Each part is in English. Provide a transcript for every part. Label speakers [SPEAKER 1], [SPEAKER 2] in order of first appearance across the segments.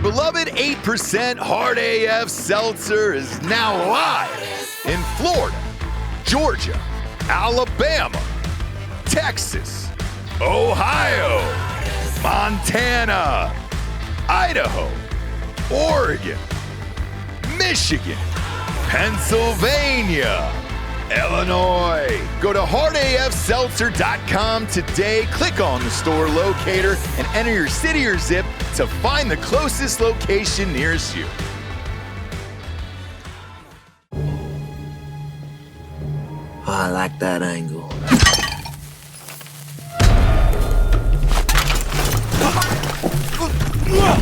[SPEAKER 1] beloved 8% HardAF Seltzer is now live in Florida, Georgia, Alabama, Texas, Ohio, Montana, Idaho, Oregon, Michigan, Pennsylvania, Illinois. Go to HardAFSeltzer.com today. Click on the store locator and enter your city or zip to find the closest location nearest you.
[SPEAKER 2] Oh, I like that angle.
[SPEAKER 3] No.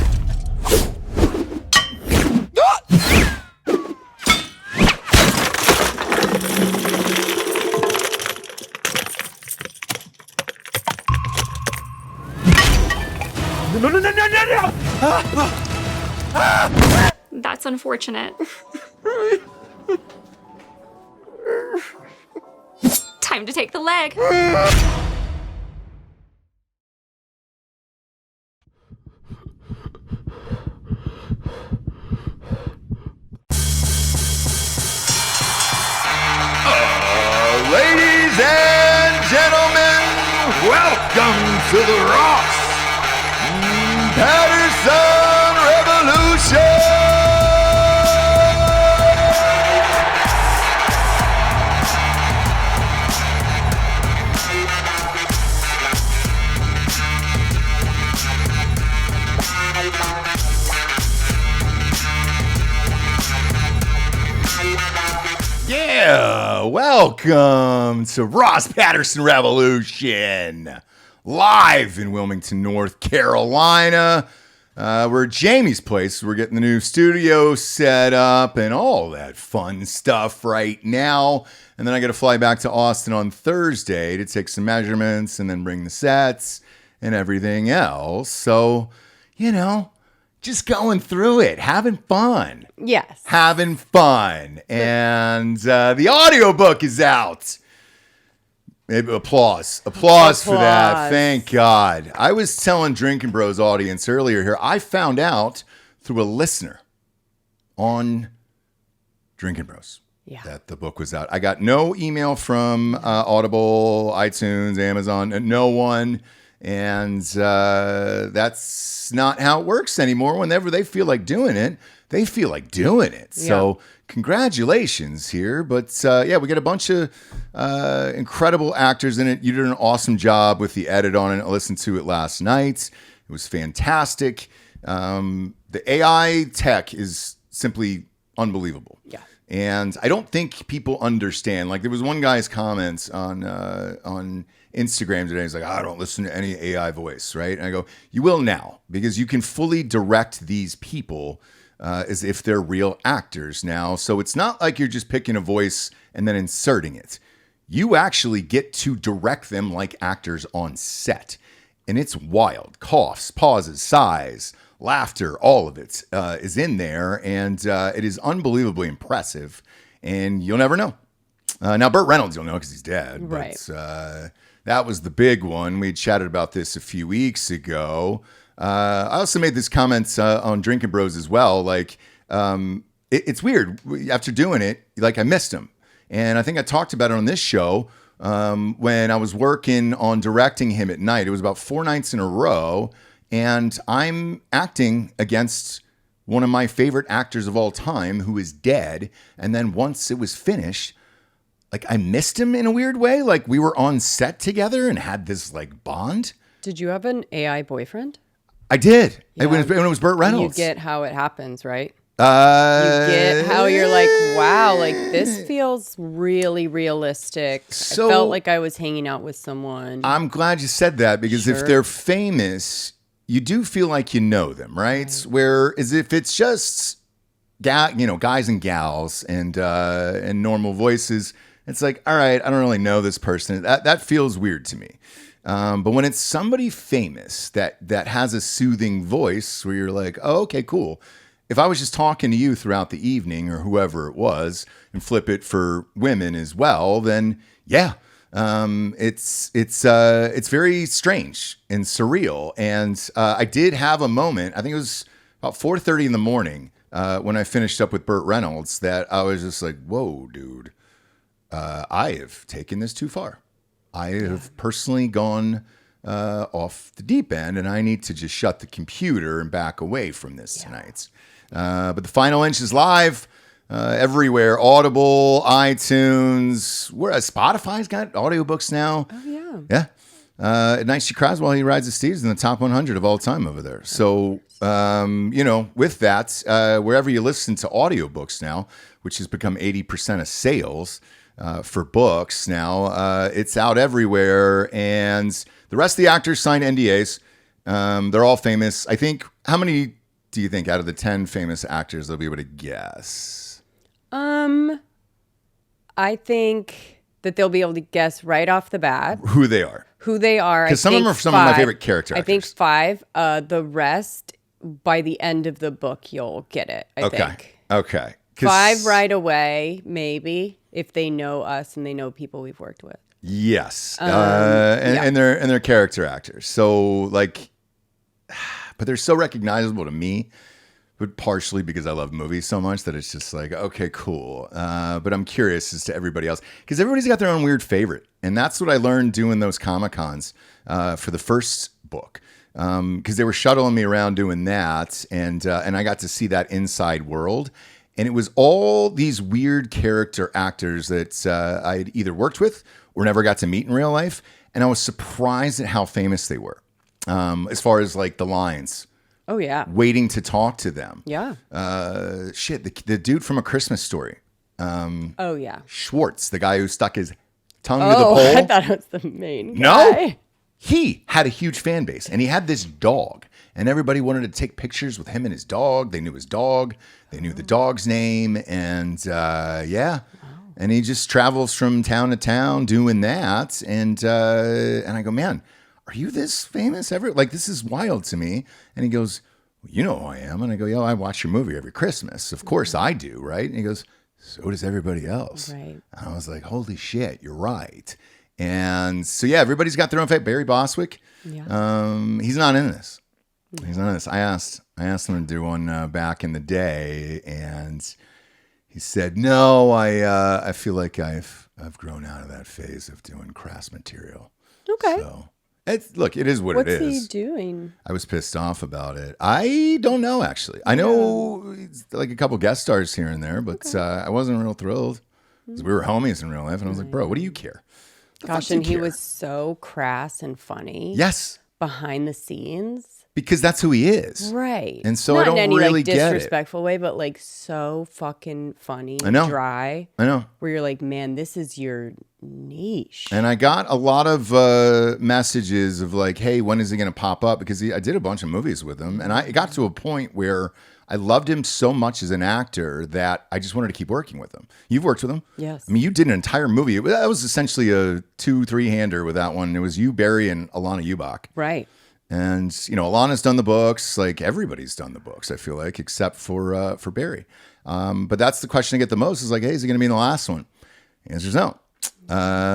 [SPEAKER 3] That's unfortunate. Time to take the leg.
[SPEAKER 1] Ladies and gentlemen, welcome to the Ross Patterson Revolution! Yeah, welcome to Ross Patterson Revolution, live in Wilmington, North Carolina. We're at Jamie's place. We're getting the new studio set up and all that fun stuff right now. And then I got to fly back to Austin on Thursday to take some measurements and then bring the sets and everything else. So, you know, just going through it, having fun.
[SPEAKER 4] Yes.
[SPEAKER 1] Having fun. And the audiobook is out. Maybe applause for that. Thank God. I was telling Drinkin Bros audience earlier here, I found out through a listener on Drinkin Bros that the book was out. I got no email from Audible, iTunes, Amazon, no one. And that's not how it works anymore. Whenever they feel like doing it, they feel like doing it. Yeah. So congratulations here. But yeah, we got a bunch of incredible actors in it. You did an awesome job with the edit on it. I listened to it last night. It was fantastic. The AI tech is simply unbelievable. Yeah. And I don't think people understand. Like, there was one guy's comments on Instagram today. He's like, I don't listen to any AI voice, right? And I go, you will now, because you can fully direct these people as if they're real actors now. So it's not like you're just picking a voice and then inserting it. You actually get to direct them like actors on set. And it's wild. Coughs, pauses, sighs, laughter, all of it is in there. And it is unbelievably impressive. And you'll never know. Now, Burt Reynolds, you'll know because he's dead.
[SPEAKER 4] Right.
[SPEAKER 1] But that was the big one. We chatted about this a few weeks ago. I also made this comment on Drinkin Bros as well. Like, it's weird. After doing it, like, I missed him. And I think I talked about it on this show when I was working on directing him at night. It was about 4 nights in a row. And I'm acting against one of my favorite actors of all time who is dead. And then once it was finished, like, I missed him in a weird way. Like, we were on set together and had this, like, bond.
[SPEAKER 4] Did you have an AI boyfriend?
[SPEAKER 1] I did.
[SPEAKER 4] Yeah.
[SPEAKER 1] When it was Burt Reynolds.
[SPEAKER 4] You get how it happens, right? You get how you're like, wow, like, this feels really realistic.
[SPEAKER 1] So,
[SPEAKER 4] I felt like I was hanging out with someone.
[SPEAKER 1] I'm glad you said that, because if they're famous, you do feel like you know them, right? Whereas if it's just guys and gals and normal voices, it's like, all right, I don't really know this person. That feels weird to me. But when it's somebody famous that has a soothing voice where you're like, oh, okay, cool. If I was just talking to you throughout the evening or whoever it was, and flip it for women as well, then yeah, it's very strange and surreal. And I did have a moment. I think it was about 4:30 in the morning when I finished up with Burt Reynolds that I was just like, whoa, dude, I have taken this too far. I have personally gone off the deep end, and I need to just shut the computer and back away from this tonight. But the final inch is live everywhere. Audible, iTunes, Spotify's got audiobooks now.
[SPEAKER 4] Oh, yeah.
[SPEAKER 1] Yeah. At night she cries while he rides the steeds in the top 100 of all time over there. So, with that, wherever you listen to audiobooks now, which has become 80% of sales for books now, it's out everywhere. And the rest of the actors signed NDAs. They're all famous. I think, how many do you think out of the 10 famous actors they'll be able to guess?
[SPEAKER 4] I think that they'll be able to guess right off the bat
[SPEAKER 1] Who they are.
[SPEAKER 4] Because
[SPEAKER 1] some of them are some of my favorite character actors.
[SPEAKER 4] I think 5. The rest, by the end of the book, you'll get it, I think.
[SPEAKER 1] Okay.
[SPEAKER 4] 5 right away, maybe, if they know us and they know people we've worked with.
[SPEAKER 1] Yes. And they're character actors. So, but they're so recognizable to me, but partially because I love movies so much that it's just like, okay, cool. But I'm curious as to everybody else because everybody's got their own weird favorite. And that's what I learned doing those Comic-Cons for the first book because they were shuttling me around doing that. And I got to see that inside world. And it was all these weird character actors that I had either worked with or never got to meet in real life. And I was surprised at how famous they were as far as the lines.
[SPEAKER 4] Oh, yeah.
[SPEAKER 1] Waiting to talk to them.
[SPEAKER 4] Yeah.
[SPEAKER 1] The dude from A Christmas Story.
[SPEAKER 4] Oh, yeah.
[SPEAKER 1] Schwartz, the guy who stuck his tongue to the pole.
[SPEAKER 4] I thought it was the main guy.
[SPEAKER 1] No. He had a huge fan base, and he had this dog. And everybody wanted to take pictures with him and his dog. They knew his dog. They knew the dog's name. And, And he just travels from town to town doing that. And I go, man, are you this famous ever? This is wild to me. And he goes, well, you know who I am. And I go, yeah, I watch your movie every Christmas. Of course I do, right? And he goes, so does everybody else.
[SPEAKER 4] Right.
[SPEAKER 1] And I was like, holy shit, you're right. And so, yeah, everybody's got their own favorite. Barry Bostwick, he's not in this. He's not in this. I asked him to do one back in the day, and he said, no, I feel like I've grown out of that phase of doing crass material.
[SPEAKER 4] Okay.
[SPEAKER 1] So, it is what it is.
[SPEAKER 4] What's he doing?
[SPEAKER 1] I was pissed off about it. I don't know, actually. I know a couple guest stars here and there, but I wasn't real thrilled because we were homies in real life, and I was like, bro, what do you care?
[SPEAKER 4] Gosh, and he was so crass and funny.
[SPEAKER 1] Yes.
[SPEAKER 4] Behind the scenes.
[SPEAKER 1] Because that's who he is.
[SPEAKER 4] Right.
[SPEAKER 1] And so
[SPEAKER 4] Not
[SPEAKER 1] I don't
[SPEAKER 4] in any,
[SPEAKER 1] really get it.
[SPEAKER 4] disrespectful way, but so fucking funny.
[SPEAKER 1] I know.
[SPEAKER 4] Dry.
[SPEAKER 1] I know.
[SPEAKER 4] Where you're like, man, this is your niche.
[SPEAKER 1] And I got a lot of messages of hey, when is he going to pop up? Because I did a bunch of movies with him. And it got to a point where I loved him so much as an actor that I just wanted to keep working with him. You've worked with him.
[SPEAKER 4] Yes.
[SPEAKER 1] I mean, you did an entire movie. That was essentially a 2-3-hander with that one. It was you, Barry, and Alana Ubach.
[SPEAKER 4] Right.
[SPEAKER 1] And, Alana's done the books. Everybody's done the books, I feel like, except for Barry. But that's the question I get the most is hey, is he going to be in the last one? The answer is no.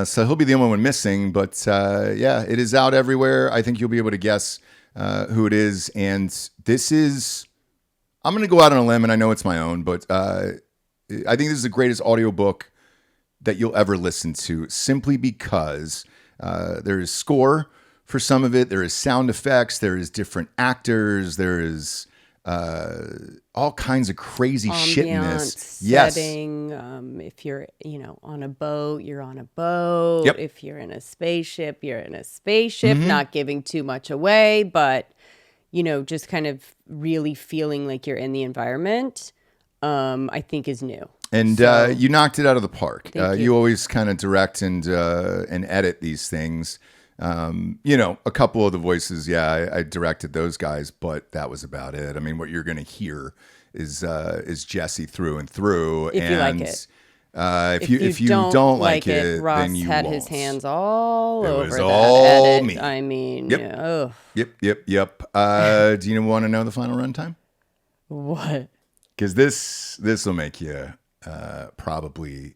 [SPEAKER 1] So he'll be the only one missing. But, it is out everywhere. I think you'll be able to guess who it is. And this is, I'm going to go out on a limb, and I know it's my own, but I think this is the greatest audiobook that you'll ever listen to simply because there is score for some of it. There is sound effects. There is different actors. There is all kinds of crazy shit in this.
[SPEAKER 4] Setting. If you're, on a boat, you're on a boat.
[SPEAKER 1] Yep.
[SPEAKER 4] If you're in a spaceship, you're in a spaceship. Not giving too much away, but, just kind of really feeling like you're in the environment, I think is new.
[SPEAKER 1] And you knocked it out of the park. You always kind of direct and edit these things. A couple of the voices, I directed those guys, but that was about it. I mean, what you're going to hear is Jesse through and through.
[SPEAKER 4] If you like it.
[SPEAKER 1] If you don't like it,
[SPEAKER 4] Ross
[SPEAKER 1] then you
[SPEAKER 4] had
[SPEAKER 1] won't.
[SPEAKER 4] his hands all over
[SPEAKER 1] was
[SPEAKER 4] that
[SPEAKER 1] all
[SPEAKER 4] edit.
[SPEAKER 1] me.
[SPEAKER 4] I mean,
[SPEAKER 1] Yep.
[SPEAKER 4] ugh.
[SPEAKER 1] Yep. Do you want to know the final runtime?
[SPEAKER 4] What?
[SPEAKER 1] Because this will make you probably.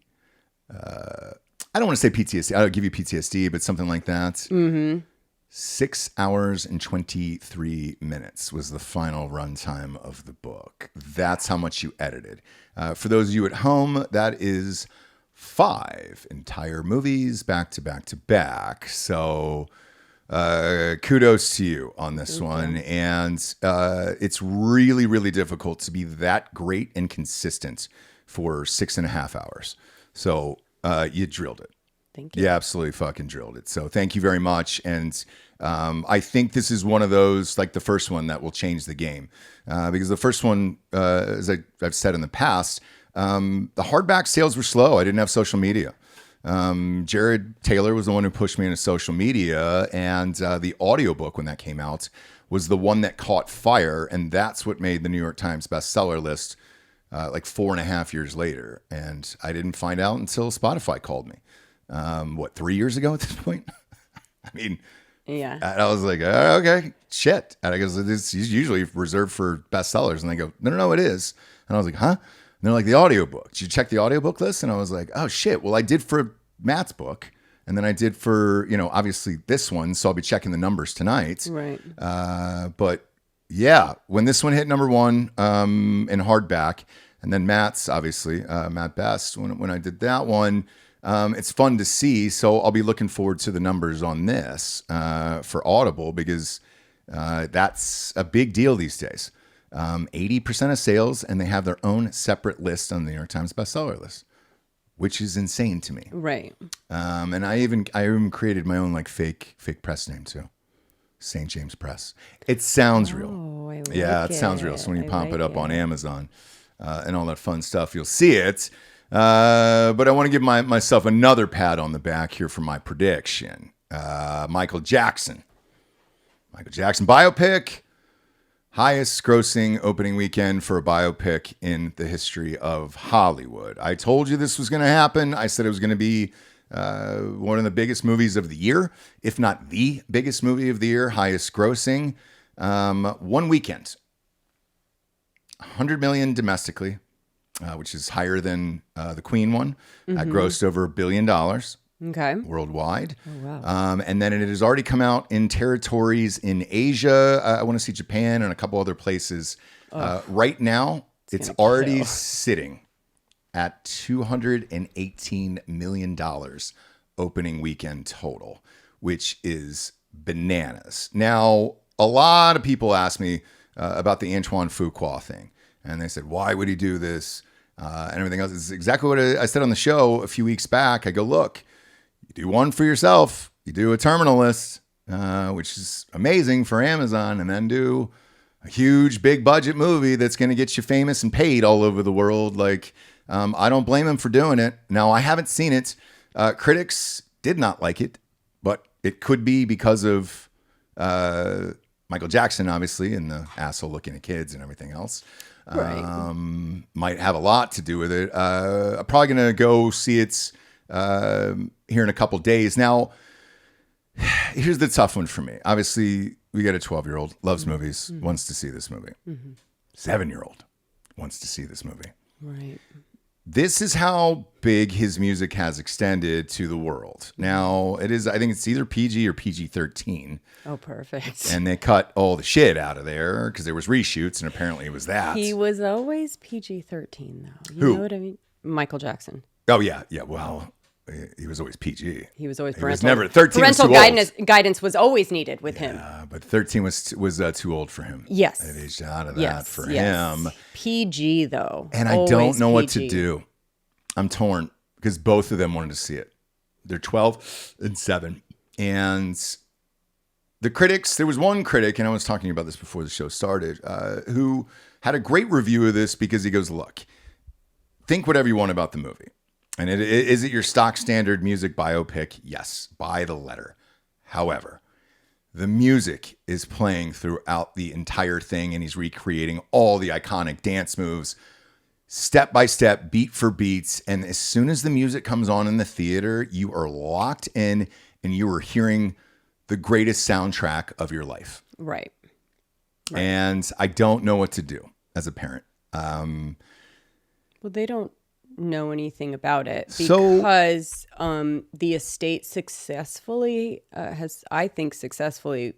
[SPEAKER 1] I don't want to say PTSD. I'll give you PTSD, but something like that. Mm-hmm. 6 hours and 23 minutes was the final runtime of the book. That's how much you edited. For those of you at home, that is 5 entire movies back to back to back. So kudos to you on this one. And it's really, really difficult to be that great and consistent for 6.5 hours. So you drilled it.
[SPEAKER 4] Thank you.
[SPEAKER 1] You absolutely fucking drilled it. So thank you very much. And I think this is one of those, like the first one, that will change the game. Because the first one, as I've said in the past, the hardback sales were slow. I didn't have social media. Jared Taylor was the one who pushed me into social media. And the audiobook, when that came out, was the one that caught fire. And that's what made the New York Times bestseller list like 4.5 years later. And I didn't find out until Spotify called me. 3 years ago at this point? I mean,
[SPEAKER 4] yeah.
[SPEAKER 1] And I was like, okay, shit. And I guess it's usually reserved for bestsellers. And they go, no, it is. And I was like, huh? And they're like, the audiobook. Did you check the audiobook list? And I was like, oh shit. Well, I did for Matt's book. And then I did for, obviously this one. So I'll be checking the numbers tonight.
[SPEAKER 4] Right.
[SPEAKER 1] But yeah, when this one hit number 1 in hardback, and then Matt's, obviously, Matt Best, when I did that one, it's fun to see. So I'll be looking forward to the numbers on this for Audible, because that's a big deal these days. 80% of sales, and they have their own separate list on the New York Times bestseller list, which is insane to me.
[SPEAKER 4] Right.
[SPEAKER 1] And I even created my own like fake press name too. St. James Press. It sounds real.
[SPEAKER 4] Oh, I like
[SPEAKER 1] it sounds real. So when you pump
[SPEAKER 4] like
[SPEAKER 1] it up on Amazon and all that fun stuff, you'll see it. But I want to give myself another pat on the back here for my prediction. Michael Jackson biopic, highest grossing opening weekend for a biopic in the history of Hollywood. I told you this was going to happen. I said it was going to be one of the biggest movies of the year, if not the biggest movie of the year, highest grossing. One weekend, 100 million domestically, which is higher than the Queen one. That grossed over $1 billion worldwide.
[SPEAKER 4] Oh, wow.
[SPEAKER 1] And then it has already come out in territories in Asia. I want to see Japan and a couple other places. Right now, it's already sitting at $218 million opening weekend total, which is bananas. Now, a lot of people ask me about the Antoine Fuqua thing. And they said, why would he do this? And everything else. It's exactly what I said on the show a few weeks back. I go, look, you do one for yourself. You do a terminal list, which is amazing for Amazon, and then do a huge, big budget movie that's going to get you famous and paid all over the world. Like, I don't blame him for doing it. Now, I haven't seen it. Critics did not like it, but it could be because of Michael Jackson, obviously, and the asshole looking at kids and everything else.
[SPEAKER 4] Right.
[SPEAKER 1] Might have a lot to do with it. I'm probably going to go see it here in a couple days. Now, here's the tough one for me. Obviously, we got a 12-year-old, loves movies, wants to see this movie. 7-year-old wants to see this movie.
[SPEAKER 4] Right.
[SPEAKER 1] This is how big his music has extended to the world. Now, I think it's either PG or PG-13.
[SPEAKER 4] Oh, perfect.
[SPEAKER 1] And they cut all the shit out of there because there was reshoots, and apparently it was that.
[SPEAKER 4] He was always PG-13, though. You
[SPEAKER 1] Who?
[SPEAKER 4] know what I mean? Michael Jackson.
[SPEAKER 1] Oh, yeah. Well, he was always PG.
[SPEAKER 4] He was always
[SPEAKER 1] He
[SPEAKER 4] parental.
[SPEAKER 1] was never 13.
[SPEAKER 4] Parental
[SPEAKER 1] was too old.
[SPEAKER 4] guidance was always needed with him.
[SPEAKER 1] But 13 was too old for him.
[SPEAKER 4] Yes.
[SPEAKER 1] It aged out of that
[SPEAKER 4] Yes.
[SPEAKER 1] for
[SPEAKER 4] yes.
[SPEAKER 1] him.
[SPEAKER 4] PG, though.
[SPEAKER 1] And I
[SPEAKER 4] Always
[SPEAKER 1] don't know what to
[SPEAKER 4] PG.
[SPEAKER 1] do. I'm torn because both of them wanted to see it. They're 12 and 7. And the critics, there was one critic, and I was talking about this before the show started, who had a great review of this because he goes, look, think whatever you want about the movie. And is it your stock standard music biopic? Yes, by the letter. However, the music is playing throughout the entire thing, and he's recreating all the iconic dance moves, step by step, beat for beats. And as soon as the music comes on in the theater, you are locked in and you are hearing the greatest soundtrack of your life.
[SPEAKER 4] Right.
[SPEAKER 1] And I don't know what to do as a parent.
[SPEAKER 4] Well, they don't know anything about it
[SPEAKER 1] So-
[SPEAKER 4] because the estate successfully successfully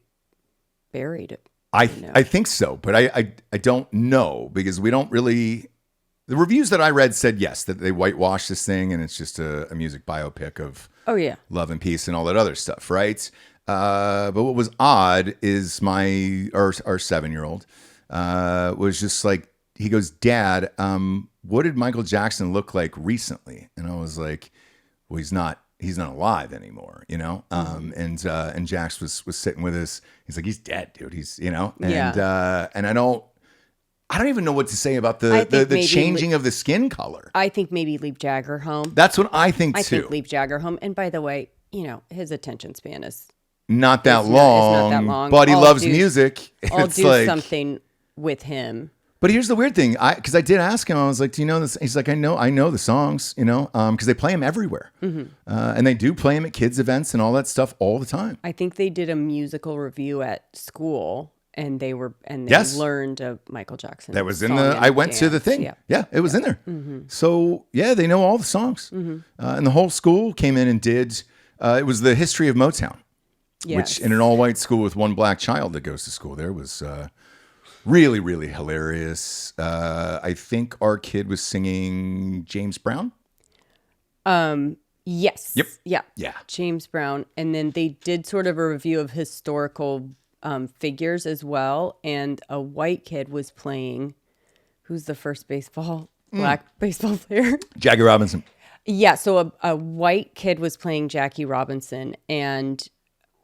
[SPEAKER 4] buried it.
[SPEAKER 1] I think so, but I don't know because we don't really. The reviews that I read said yes, that they whitewashed this thing and it's just a music biopic of love and peace and all that other stuff, right? But what was odd is our 7-year-old was just like, he goes, Dad, what did Michael Jackson look like recently? And I was like, well, he's not alive anymore, you know? And Jax was sitting with us. He's like, he's dead, dude. He's, you know? And and I don't even know what to say about the changing of the skin color.
[SPEAKER 4] I think maybe leave Jagger home.
[SPEAKER 1] That's what I think too.
[SPEAKER 4] I think leave Jagger home. And by the way, you know, his attention span is
[SPEAKER 1] not that
[SPEAKER 4] it's not that long.
[SPEAKER 1] But he loves music.
[SPEAKER 4] I'll do something with him.
[SPEAKER 1] But here's the weird thing, because I did ask him. I was like, "Do you know this?" He's like, "I know the songs, you know, because they play them everywhere, and they do play them at kids' events and all that stuff all the time."
[SPEAKER 4] I think they did a musical review at school, and they learned a Michael Jackson.
[SPEAKER 1] That was in the. I went to the thing. Yeah, it was in there. So yeah, they know all the songs, and the whole school came in and did. It was the history of Motown, which in an all-white school with one black child that goes to school there was. Really, really hilarious. I think our kid was singing James Brown.
[SPEAKER 4] Yes.
[SPEAKER 1] Yep.
[SPEAKER 4] Yeah. James Brown. And then they did sort of a review of historical figures as well. And a white kid was playing, who's the first black baseball player?
[SPEAKER 1] Jackie Robinson.
[SPEAKER 4] Yeah. So a white kid was playing Jackie Robinson, and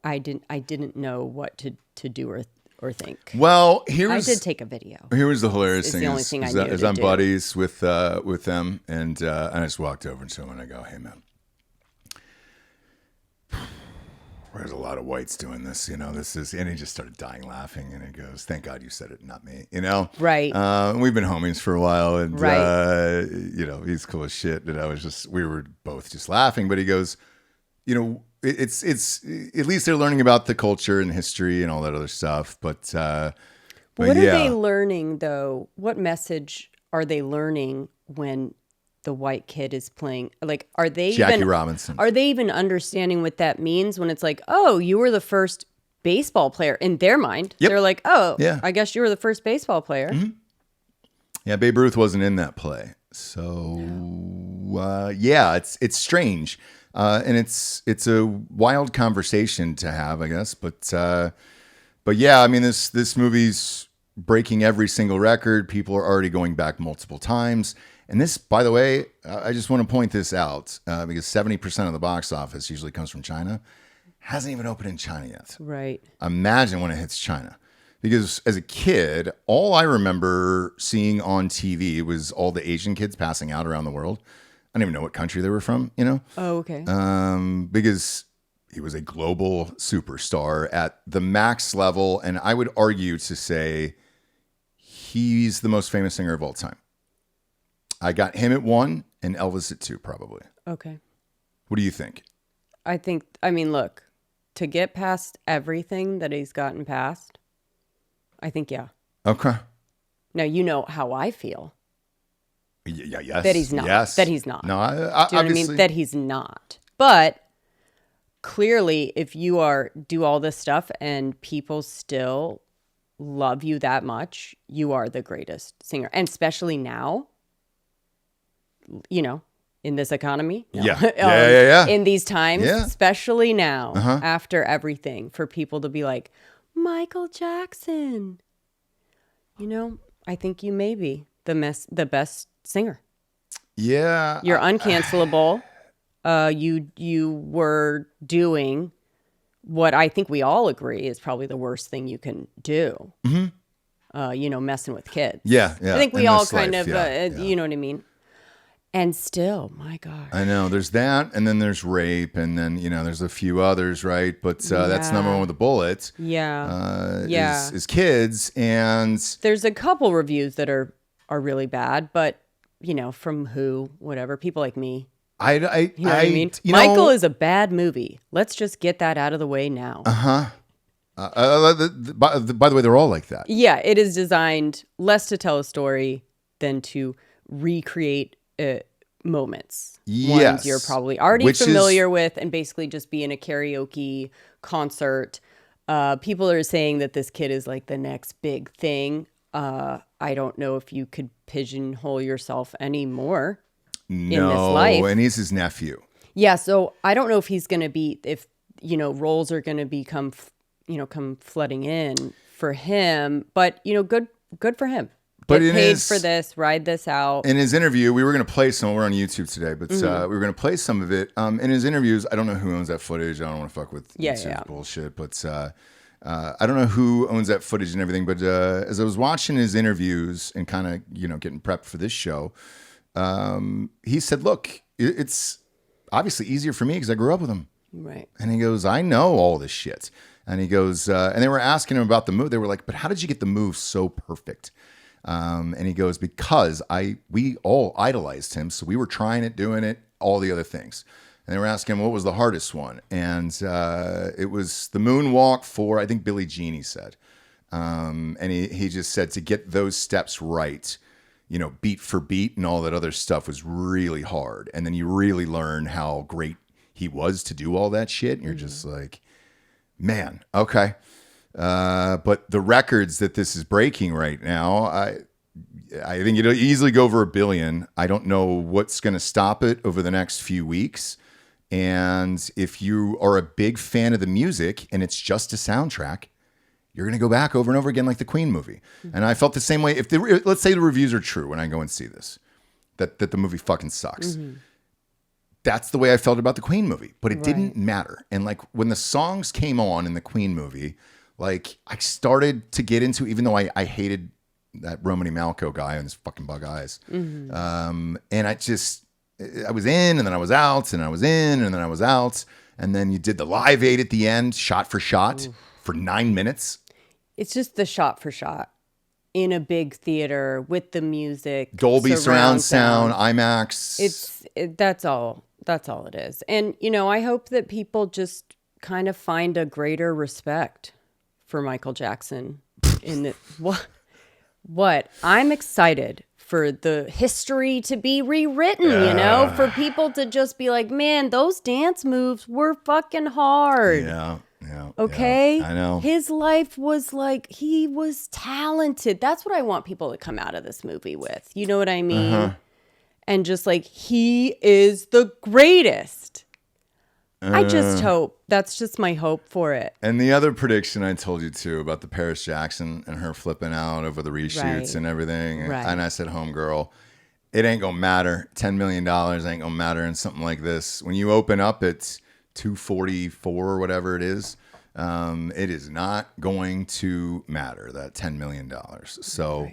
[SPEAKER 4] I didn't know what to do or think.
[SPEAKER 1] Well,
[SPEAKER 4] I did take a video.
[SPEAKER 1] Here was the hilarious thing.
[SPEAKER 4] The only thing I knew
[SPEAKER 1] is
[SPEAKER 4] to
[SPEAKER 1] I'm
[SPEAKER 4] do.
[SPEAKER 1] buddies with them, and I just walked over to him and I go, "Hey, man, there's a lot of whites doing this, you know. This is," and he just started dying laughing, and he goes, "Thank God you said it, not me," you know.
[SPEAKER 4] Right.
[SPEAKER 1] We've been homies for a while, and
[SPEAKER 4] right.
[SPEAKER 1] You know, he's cool as shit, and we were both just laughing, but he goes, you know. It's at least they're learning about the culture and history and all that other stuff. But
[SPEAKER 4] what are they learning though? What message are they learning when the white kid is playing? Like, are they
[SPEAKER 1] Jackie Robinson?
[SPEAKER 4] Are they even understanding what that means when it's like, oh, you were the first baseball player in their mind?
[SPEAKER 1] Yep.
[SPEAKER 4] They're like, oh,
[SPEAKER 1] yeah.
[SPEAKER 4] I guess you were the first baseball player.
[SPEAKER 1] Mm-hmm. Yeah, Babe Ruth wasn't in that play, so yeah, it's strange. And it's a wild conversation to have, I guess. But yeah, I mean, this movie's breaking every single record. People are already going back multiple times. And this, by the way, I just want to point this out because 70% of the box office usually comes from China. Hasn't even opened in China yet. Right. Imagine when it hits China. Because as a kid, all I remember seeing on TV was all the Asian kids passing out around the world. I don't even know what country they were from, you know?
[SPEAKER 4] Oh, okay.
[SPEAKER 1] Because he was a global superstar at the max level. And I would argue to say he's the most famous singer of all time. I got him at 1 and Elvis at 2, probably.
[SPEAKER 4] Okay.
[SPEAKER 1] What do you think?
[SPEAKER 4] I mean, look, to get past everything that he's gotten past, I think, yeah.
[SPEAKER 1] Okay.
[SPEAKER 4] Now, you know how I feel.
[SPEAKER 1] Yeah, yes.
[SPEAKER 4] That he's not.
[SPEAKER 1] Yes.
[SPEAKER 4] That he's not.
[SPEAKER 1] No,
[SPEAKER 4] do you know what I mean? That he's not. But clearly, if you do all this stuff and people still love you that much, you are the greatest singer. And especially now, you know, in this economy. No.
[SPEAKER 1] Yeah.
[SPEAKER 4] In these times, especially now, after everything, for people to be like, Michael Jackson. You know, I think you may be the best singer.
[SPEAKER 1] Yeah.
[SPEAKER 4] You're uncancelable. You were doing what I think we all agree is probably the worst thing you can do. Mm-hmm. You know, messing with kids.
[SPEAKER 1] Yeah.
[SPEAKER 4] I think we all kind of, you know what I mean? And still, my God.
[SPEAKER 1] I know. There's that, and then there's rape, and then, you know, there's a few others, right? But that's number one with the bullet.
[SPEAKER 4] Yeah.
[SPEAKER 1] Is kids, and...
[SPEAKER 4] There's a couple reviews that are really bad, but, you know, from who, whatever, people like me.
[SPEAKER 1] You know what I mean?
[SPEAKER 4] Michael is a bad movie. Let's just get that out of the way now.
[SPEAKER 1] By the way, they're all like that.
[SPEAKER 4] Yeah, it is designed less to tell a story than to recreate moments.
[SPEAKER 1] Yes.
[SPEAKER 4] Ones you're probably already familiar with, and basically just be in a karaoke concert. People are saying that this kid is like the next big thing. I don't know if you could pigeonhole yourself anymore in this life.
[SPEAKER 1] And he's his nephew.
[SPEAKER 4] Yeah, so I don't know if he's going to be, if, roles are going to become, come flooding in for him. But, good for him.
[SPEAKER 1] But
[SPEAKER 4] Get paid for this, ride this out.
[SPEAKER 1] In his interview, we were going to play some. We're on YouTube today, but we were going to play some of it. In his interviews, I don't know who owns that footage. I don't want to fuck with YouTube's bullshit, but I don't know who owns that footage and everything. But as I was watching his interviews and kind of getting prepped for this show, he said, "Look, it's obviously easier for me because I grew up with him."
[SPEAKER 4] Right.
[SPEAKER 1] And he goes, "I know all this shit." And he goes, and they were asking him about the move. They were like, "But how did you get the move so perfect?" And he goes, because we all idolized him. So we were trying it, doing it, all the other things. And they were asking him, what was the hardest one? And it was the moonwalk for, I think, Billie Jean, he said. And he just said to get those steps right, beat for beat and all that other stuff was really hard. And then you really learn how great he was to do all that shit. And you're just like, man, okay. But the records that this is breaking right now, I think it'll easily go over 1 billion. I don't know what's going to stop it over the next few weeks. And if you are a big fan of the music and it's just a soundtrack, you're going to go back over and over again like the Queen movie. And I felt the same way. Let's say the reviews are true when I go and see this, that the movie fucking sucks. That's the way I felt about the Queen movie, but it didn't matter. And like when the songs came on in the Queen movie, like I started to get into, even though I hated that Romany Malco guy and his fucking bug eyes. And I was in and then I was out and I was in and then I was out. And then you did the Live Aid at the end, shot for shot for 9 minutes.
[SPEAKER 4] It's just the shot for shot in a big theater with the music.
[SPEAKER 1] Dolby surround sound, IMAX.
[SPEAKER 4] That's all it is. And, I hope that people just kind of find a greater respect for Michael Jackson in the what I'm excited for the history to be rewritten, for people to just be like, man, those dance moves were fucking hard.
[SPEAKER 1] Yeah.
[SPEAKER 4] Okay.
[SPEAKER 1] Yeah, I know.
[SPEAKER 4] His life was like, he was talented. That's what I want people to come out of this movie with. You know what I mean? And just like, he is the greatest. I just hope. That's just my hope for it.
[SPEAKER 1] And the other prediction I told you too about the Paris Jackson and her flipping out over the reshoots and everything. And I said, homegirl, it ain't going to matter. $10 million ain't going to matter in something like this. When you open up, it's 244 or whatever it is. It is not going to matter, that $10 million. So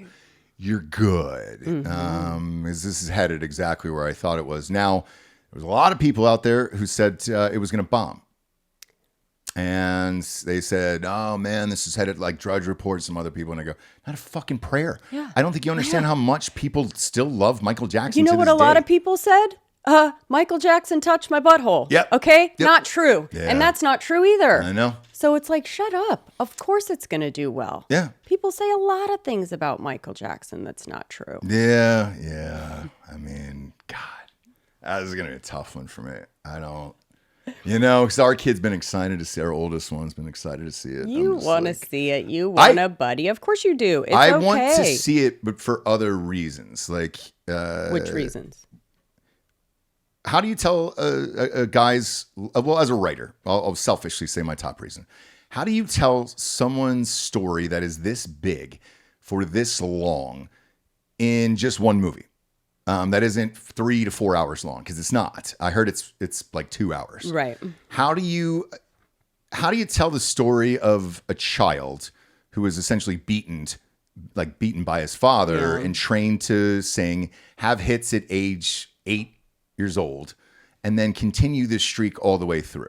[SPEAKER 1] you're good. This is headed exactly where I thought it was. Now, there was a lot of people out there who said it was going to bomb. And they said, oh, man, this is headed like Drudge Report, some other people. And I go, not a fucking prayer. Yeah. I don't think you understand how much people still love Michael Jackson.
[SPEAKER 4] You know what a lot of people said? Michael Jackson touched my butthole.
[SPEAKER 1] Yep.
[SPEAKER 4] Okay? Yep. Not true. Yeah. And that's not true either.
[SPEAKER 1] I know.
[SPEAKER 4] So it's like, shut up. Of course it's going to do well.
[SPEAKER 1] Yeah.
[SPEAKER 4] People say a lot of things about Michael Jackson that's not true.
[SPEAKER 1] Yeah. I mean, God. That is going to be a tough one for me. I don't, because our kid's been excited to see, our oldest one's been excited to see it.
[SPEAKER 4] You want to see it. You want a buddy. Of course you do. I
[SPEAKER 1] want to see it, but for other reasons. Like,
[SPEAKER 4] which reasons?
[SPEAKER 1] How do you tell a guy's, well, as a writer, I'll selfishly say my top reason. How do you tell someone's story that is this big for this long in just one movie? That isn't 3 to 4 hours long, because it's not. I heard it's like 2 hours.
[SPEAKER 4] Right.
[SPEAKER 1] How do you tell the story of a child who was essentially beaten by his father and trained to sing, have hits at age 8 years old, and then continue this streak all the way through?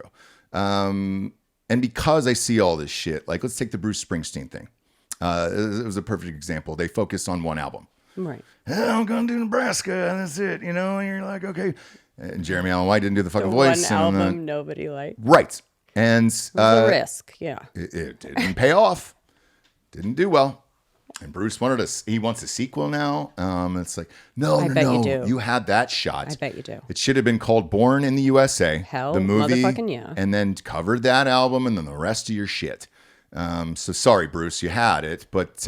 [SPEAKER 1] And because I see all this shit, like let's take the Bruce Springsteen thing. It was a perfect example. They focused on one album. Right. I'm going to do Nebraska, and that's it, and you're like, okay. And Jeremy Allen White didn't do the fucking voice.
[SPEAKER 4] One album nobody liked.
[SPEAKER 1] Right. And
[SPEAKER 4] it was a risk, yeah.
[SPEAKER 1] It didn't pay off. Didn't do well. And Bruce he wants a sequel now. It's like, no.
[SPEAKER 4] You do.
[SPEAKER 1] You had that shot.
[SPEAKER 4] I bet you do.
[SPEAKER 1] It should have been called Born in the USA.
[SPEAKER 4] Hell,
[SPEAKER 1] the movie,
[SPEAKER 4] motherfucking yeah.
[SPEAKER 1] And then covered that album and then the rest of your shit. So sorry, Bruce, you had it. But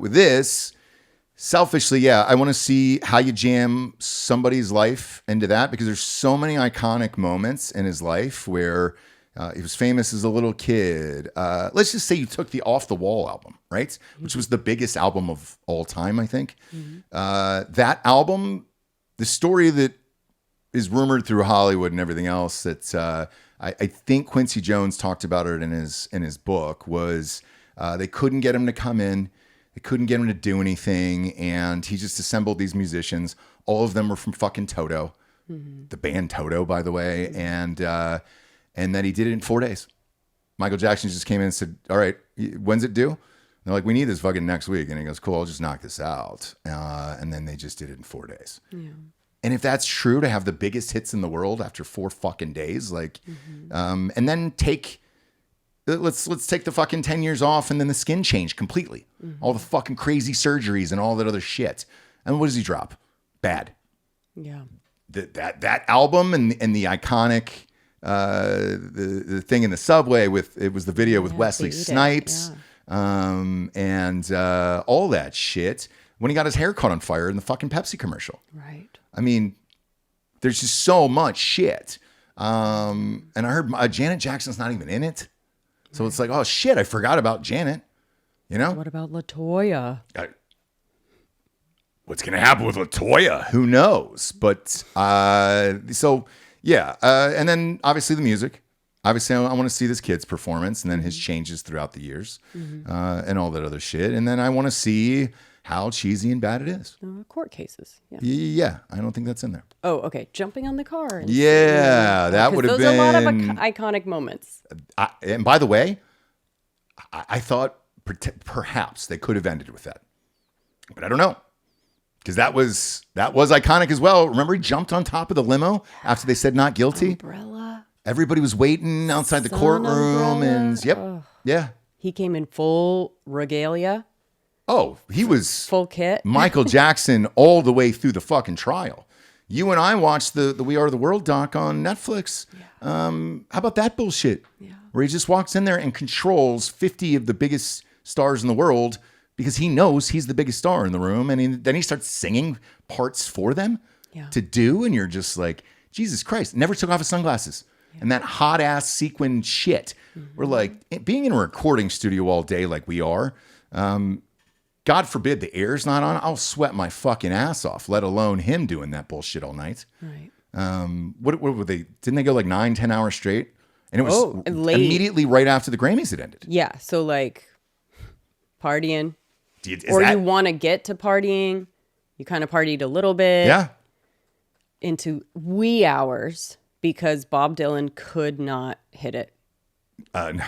[SPEAKER 1] with this, selfishly, yeah, I want to see how you jam somebody's life into that, because there's so many iconic moments in his life where he was famous as a little kid. Let's just say you took the Off the Wall album, right? Which was the biggest album of all time, I think. That album, the story that is rumored through Hollywood and everything else that I think Quincy Jones talked about it in his book was they couldn't get him to come in. They couldn't get him to do anything. And he just assembled these musicians. All of them were from fucking Toto, the band Toto, by the way. And that he did it in 4 days. Michael Jackson just came in and said, all right, when's it due? And they're like, we need this fucking next week. And he goes, cool, I'll just knock this out. And then they just did it in 4 days. Yeah. And if that's true, to have the biggest hits in the world after 4 fucking days, like, and then let's take the fucking 10 years off, and then the skin changed completely. All the fucking crazy surgeries and all that other shit. And what does he drop? Bad.
[SPEAKER 4] Yeah.
[SPEAKER 1] That album and the iconic the thing in the subway it was the video with Wesley Snipes, and all that shit when he got his hair caught on fire in the fucking Pepsi commercial.
[SPEAKER 4] Right.
[SPEAKER 1] I mean, there's just so much shit. And I heard Janet Jackson's not even in it. So it's like, oh shit, I forgot about Janet. You know?
[SPEAKER 4] What about LaToya?
[SPEAKER 1] What's going to happen with LaToya? Who knows? But so yeah. And then obviously the music. Obviously, I want to see this kid's performance and then his changes throughout the years and all that other shit. And then I want to see how cheesy and bad it is.
[SPEAKER 4] Court cases. Yeah.
[SPEAKER 1] Yeah. I don't think that's in there.
[SPEAKER 4] Oh, okay. Jumping on the car.
[SPEAKER 1] Yeah. That would have been.
[SPEAKER 4] Those are a lot of iconic moments.
[SPEAKER 1] And by the way, I thought perhaps they could have ended with that. But I don't know. Because that was iconic as well. Remember, he jumped on top of the limo after they said not guilty?
[SPEAKER 4] Umbrella.
[SPEAKER 1] Everybody was waiting outside the courtroom. And yeah.
[SPEAKER 4] He came in full regalia.
[SPEAKER 1] Oh, he was
[SPEAKER 4] full kit.
[SPEAKER 1] Michael Jackson all the way through the fucking trial. You and I watched the We Are the World doc on Netflix. Yeah. How about that bullshit? Yeah. Where he just walks in there and controls 50 of the biggest stars in the world because he knows he's the biggest star in the room. And then he starts singing parts for them to do. And you're just like, Jesus Christ, never took off his sunglasses. Yeah. And that hot ass sequin shit. We're like, being in a recording studio all day like we are, God forbid the air's not on, I'll sweat my fucking ass off, let alone him doing that bullshit all night.
[SPEAKER 4] Right.
[SPEAKER 1] What were they? Didn't they go like 9-10 hours straight? And it was immediately right after the Grammys it ended.
[SPEAKER 4] Yeah. So like partying. You want to get to partying. You kind of partied a little bit.
[SPEAKER 1] Yeah.
[SPEAKER 4] Into wee hours because Bob Dylan could not hit it.
[SPEAKER 1] No.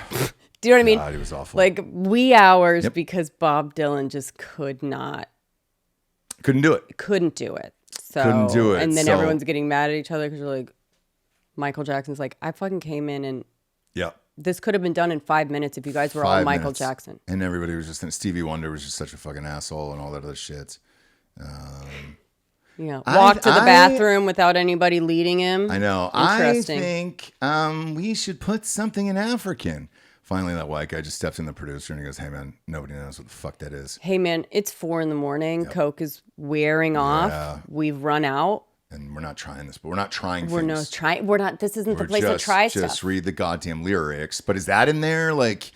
[SPEAKER 4] Do you know what I mean?
[SPEAKER 1] God, it was awful.
[SPEAKER 4] Like wee hours because Bob Dylan just couldn't do it.
[SPEAKER 1] Couldn't do it.
[SPEAKER 4] And then everyone's getting mad at each other because they're like, Michael Jackson's like, I fucking came in and this could have been done in 5 minutes if you guys were all Michael Jackson.
[SPEAKER 1] And everybody was just, Stevie Wonder was just such a fucking asshole and all that other shit.
[SPEAKER 4] Walked to the bathroom without anybody leading him.
[SPEAKER 1] I know. I think we should put something in African. Finally, that white guy just steps in the producer and he goes, hey, man, nobody knows what the fuck that is.
[SPEAKER 4] Hey, man, it's 4 a.m. Yep. Coke is wearing off. Yeah. We've run out.
[SPEAKER 1] And we're not trying this, but we're not trying things.
[SPEAKER 4] We're not. This isn't the place to try stuff.
[SPEAKER 1] Just read the goddamn lyrics. But is that in there? Like,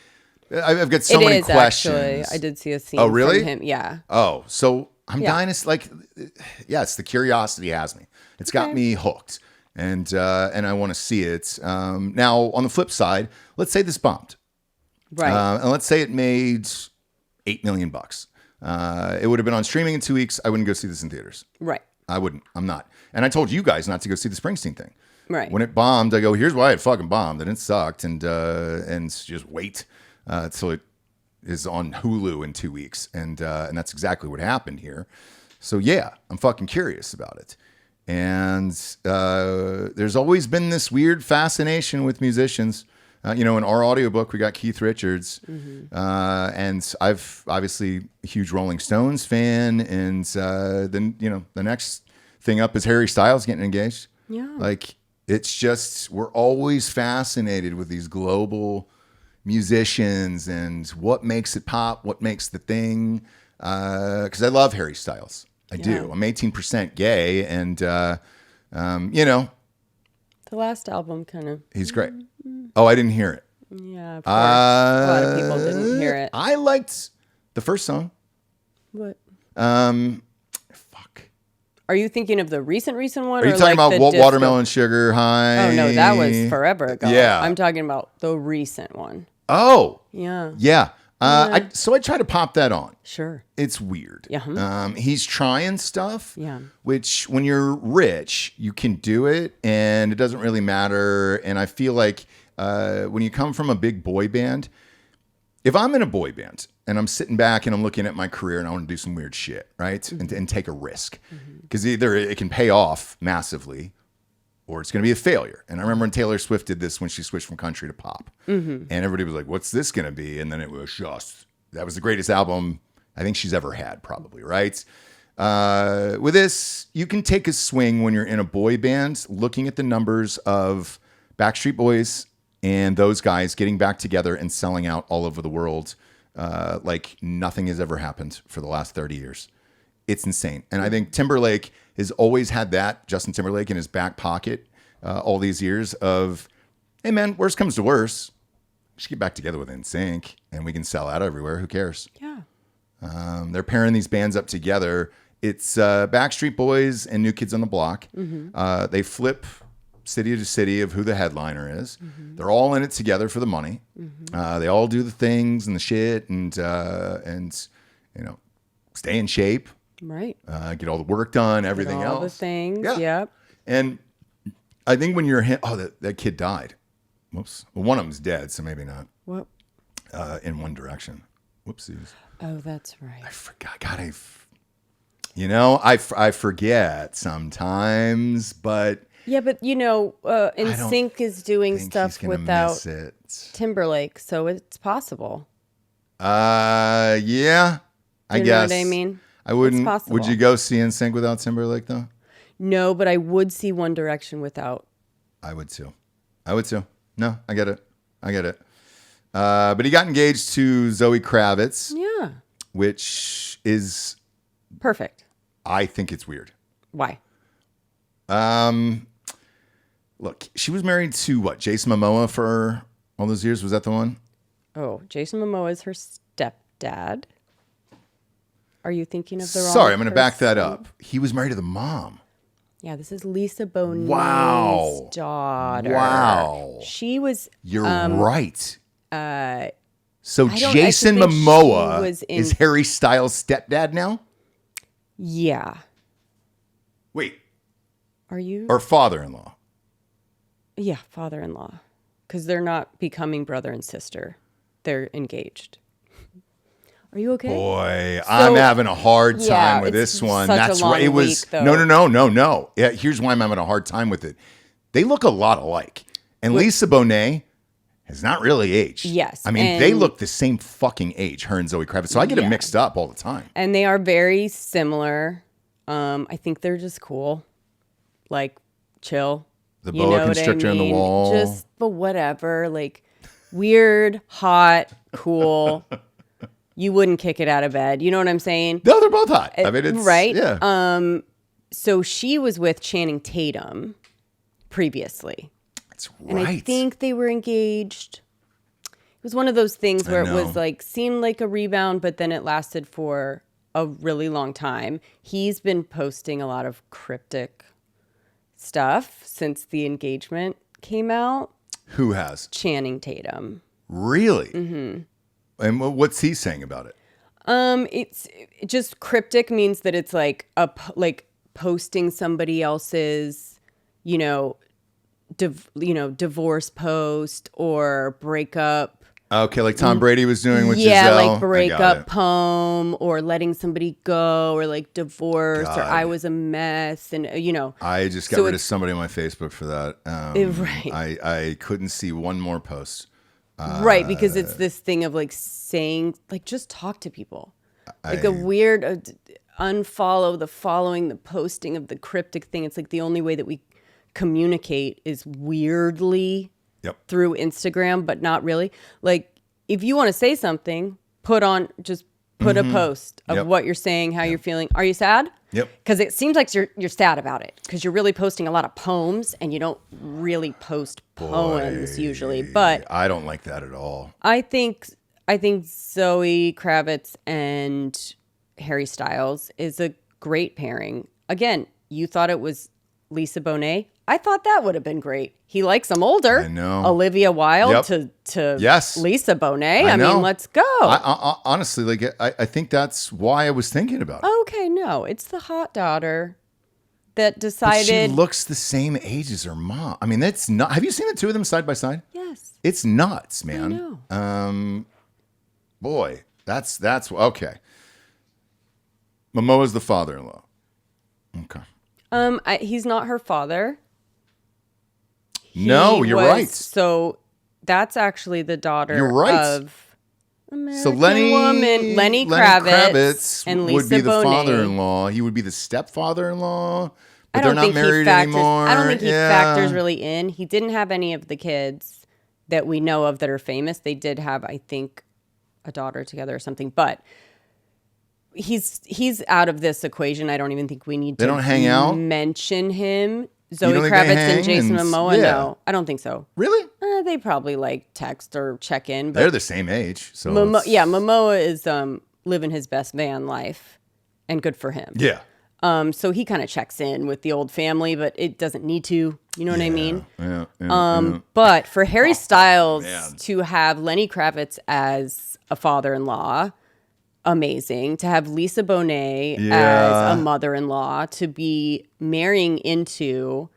[SPEAKER 1] I've got so many questions. Actually,
[SPEAKER 4] I did see a scene from him. Yeah.
[SPEAKER 1] Oh, so I'm dying to, like, yes, the curiosity has me. It's got me hooked. And I want to see it. Now, on the flip side, let's say this bombed.
[SPEAKER 4] Right.
[SPEAKER 1] And let's say it made $8 million. It would have been on streaming in 2 weeks. I wouldn't go see this in theaters.
[SPEAKER 4] Right.
[SPEAKER 1] I wouldn't. I'm not. And I told you guys not to go see the Springsteen thing.
[SPEAKER 4] Right.
[SPEAKER 1] When it bombed, I go, here's why it fucking bombed. And it sucked. And just wait till it is on Hulu in 2 weeks. And that's exactly what happened here. So yeah, I'm fucking curious about it. And there's always been this weird fascination with musicians. In our audiobook, we got Keith Richards, and I've obviously a huge Rolling Stones fan, and then the next thing up is Harry Styles getting engaged.
[SPEAKER 4] Yeah,
[SPEAKER 1] like it's just we're always fascinated with these global musicians and what makes it pop, what makes the thing. Because I love Harry Styles, I do. I'm 18% gay, and the
[SPEAKER 4] last album kind of.
[SPEAKER 1] He's great. Oh, I didn't hear it.
[SPEAKER 4] Yeah, of course. A lot of people didn't hear it.
[SPEAKER 1] I liked the first song.
[SPEAKER 4] What?
[SPEAKER 1] Fuck.
[SPEAKER 4] Are you thinking of the recent one?
[SPEAKER 1] Are you talking about Watermelon Sugar High?
[SPEAKER 4] Oh, no, that was forever ago.
[SPEAKER 1] Yeah.
[SPEAKER 4] I'm talking about the recent one.
[SPEAKER 1] Oh.
[SPEAKER 4] Yeah.
[SPEAKER 1] Yeah. So I try to pop that on.
[SPEAKER 4] Sure.
[SPEAKER 1] It's weird.
[SPEAKER 4] Yeah.
[SPEAKER 1] He's trying stuff.
[SPEAKER 4] Yeah.
[SPEAKER 1] Which, when you're rich, you can do it, and it doesn't really matter. And I feel like when you come from a big boy band, if I'm in a boy band and I'm sitting back and I'm looking at my career and I want to do some weird shit, right, and take a risk, because either it can pay off massively, or it's going to be a failure. And I remember when Taylor Swift did this when she switched from country to pop. And everybody was like, what's this going to be? And then it was just, that was the greatest album I think she's ever had, probably, right? With this, you can take a swing when you're in a boy band, looking at the numbers of Backstreet Boys and those guys getting back together and selling out all over the world like nothing has ever happened for the last 30 years. It's insane. And I think Timberlake has always had that, Justin Timberlake, in his back pocket all these years of, hey, man, worst comes to worst, just get back together with NSYNC and we can sell out everywhere. Who cares?
[SPEAKER 4] Yeah.
[SPEAKER 1] They're pairing these bands up together. It's Backstreet Boys and New Kids on the Block. They flip city to city of who the headliner is. They're all in it together for the money. They all do the things and the shit and stay in shape.
[SPEAKER 4] Right.
[SPEAKER 1] Get all the work done, everything
[SPEAKER 4] all
[SPEAKER 1] else.
[SPEAKER 4] All the things.
[SPEAKER 1] Yeah.
[SPEAKER 4] Yep.
[SPEAKER 1] And I think when you're that kid died. Whoops. Well, one of them's dead, so maybe not.
[SPEAKER 4] What?
[SPEAKER 1] In One Direction. Whoopsies.
[SPEAKER 4] Oh, that's right.
[SPEAKER 1] I forgot. God, I forget sometimes, but
[SPEAKER 4] yeah, but NSYNC is doing stuff without Timberlake, so it's possible.
[SPEAKER 1] Yeah, I guess.
[SPEAKER 4] Know what I mean?
[SPEAKER 1] I wouldn't.
[SPEAKER 4] It's possible.
[SPEAKER 1] Would you go see NSYNC without Timberlake though?
[SPEAKER 4] No, but I would see One Direction without.
[SPEAKER 1] I would too. No, I get it. But he got engaged to Zoe Kravitz.
[SPEAKER 4] Yeah.
[SPEAKER 1] Which is
[SPEAKER 4] perfect.
[SPEAKER 1] I think it's weird.
[SPEAKER 4] Why?
[SPEAKER 1] Look, she was married to Jason Momoa for all those years. Was that the one?
[SPEAKER 4] Oh, Jason Momoa is her stepdad. Are you thinking of the wrong
[SPEAKER 1] Sorry, I'm going to back
[SPEAKER 4] person?
[SPEAKER 1] that up. He was married to the mom.
[SPEAKER 4] Yeah, this is Lisa Bonet's daughter.
[SPEAKER 1] Wow.
[SPEAKER 4] She was...
[SPEAKER 1] You're right. So Jason Momoa is Harry Styles' stepdad now?
[SPEAKER 4] Yeah.
[SPEAKER 1] Wait.
[SPEAKER 4] Are you?
[SPEAKER 1] Or father-in-law?
[SPEAKER 4] Yeah, father-in-law. Because they're not becoming brother and sister. They're engaged. Are you okay?
[SPEAKER 1] Boy, I'm having a hard time with this one. That's right. It was no. Yeah, here's why I'm having a hard time with it. They look a lot alike. And Lisa Bonet has not really aged.
[SPEAKER 4] Yes.
[SPEAKER 1] I mean, they look the same fucking age, her and Zoe Kravitz. So I get them mixed up all the time.
[SPEAKER 4] And they are very similar. I think they're just cool. Like, chill.
[SPEAKER 1] The boa constrictor on the wall.
[SPEAKER 4] But whatever. Like, weird, hot, cool. You wouldn't kick it out of bed. You know what I'm saying?
[SPEAKER 1] No, they're both hot. I mean, it's...
[SPEAKER 4] Right?
[SPEAKER 1] Yeah.
[SPEAKER 4] So she was with Channing Tatum previously.
[SPEAKER 1] That's right.
[SPEAKER 4] And I think they were engaged. It was one of those things where it was like, seemed like a rebound, but then it lasted for a really long time. He's been posting a lot of cryptic stuff since the engagement came out.
[SPEAKER 1] Who has?
[SPEAKER 4] Channing Tatum.
[SPEAKER 1] Really? Mm-hmm. And what's he saying about it?
[SPEAKER 4] It's just cryptic means that it's like posting somebody else's, divorce post or breakup.
[SPEAKER 1] Okay, like Tom Brady was doing with Giselle.
[SPEAKER 4] Like breakup poem or letting somebody go or like divorce or I was a mess and
[SPEAKER 1] I just got rid of somebody on my Facebook for that.
[SPEAKER 4] Right.
[SPEAKER 1] I couldn't see one more post.
[SPEAKER 4] Right, because it's this thing of like saying, like, just talk to people. Like a weird unfollow, the following, the posting of the cryptic thing. It's like the only way that we communicate is weirdly through Instagram, but not really. Like, if you want to say something, put a post of what you're saying, how you're feeling. Are you sad?
[SPEAKER 1] Yep.
[SPEAKER 4] Because it seems like you're sad about it because you're really posting a lot of poems and you don't really post poems usually. But
[SPEAKER 1] I don't like that at all.
[SPEAKER 4] I think Zoe Kravitz and Harry Styles is a great pairing. Again, you thought it was Lisa Bonet. I thought that would have been great. He likes them older.
[SPEAKER 1] I know.
[SPEAKER 4] Olivia Wilde to Lisa Bonet. I mean, let's go.
[SPEAKER 1] I honestly, like, I think that's why I was thinking about it.
[SPEAKER 4] Okay, no, it's the hot daughter that
[SPEAKER 1] But
[SPEAKER 4] decided.
[SPEAKER 1] she looks the same age as her mom. I mean, that's not. Have you seen the two of them side by side?
[SPEAKER 4] Yes.
[SPEAKER 1] It's nuts, man.
[SPEAKER 4] I know.
[SPEAKER 1] Boy, that's okay. Momoa's the father-in-law. Okay.
[SPEAKER 4] He's not her father.
[SPEAKER 1] No, you're right.
[SPEAKER 4] So that's actually the daughter
[SPEAKER 1] You're right.
[SPEAKER 4] of American
[SPEAKER 1] So
[SPEAKER 4] Lenny Kravitz and Lisa
[SPEAKER 1] would be the
[SPEAKER 4] Bonet.
[SPEAKER 1] father-in-law. He would be the stepfather-in-law. But
[SPEAKER 4] I
[SPEAKER 1] they're
[SPEAKER 4] don't
[SPEAKER 1] not
[SPEAKER 4] think
[SPEAKER 1] married
[SPEAKER 4] he factors,
[SPEAKER 1] anymore.
[SPEAKER 4] I don't think he
[SPEAKER 1] Yeah.
[SPEAKER 4] factors really in. He didn't have any of the kids that we know of that are famous. They did have, I think, a daughter together or something. But he's out of this equation. I don't even think we need
[SPEAKER 1] They
[SPEAKER 4] to
[SPEAKER 1] don't hang out?
[SPEAKER 4] mention him. Zoe
[SPEAKER 1] don't think they
[SPEAKER 4] Kravitz
[SPEAKER 1] hang
[SPEAKER 4] and Jason
[SPEAKER 1] and-
[SPEAKER 4] Momoa,
[SPEAKER 1] yeah.
[SPEAKER 4] no. I don't think so.
[SPEAKER 1] Really?
[SPEAKER 4] They probably like text or check in. But
[SPEAKER 1] They're the same age. So
[SPEAKER 4] Momoa is living his best van life, and good for him.
[SPEAKER 1] Yeah.
[SPEAKER 4] So he kind of checks in with the old family, but it doesn't need to. You know what I mean?
[SPEAKER 1] Yeah.
[SPEAKER 4] But for Harry Styles
[SPEAKER 1] man.
[SPEAKER 4] to have Lenny Kravitz as a father-in-law, amazing. To have Lisa Bonet as a mother-in-law, to be marrying into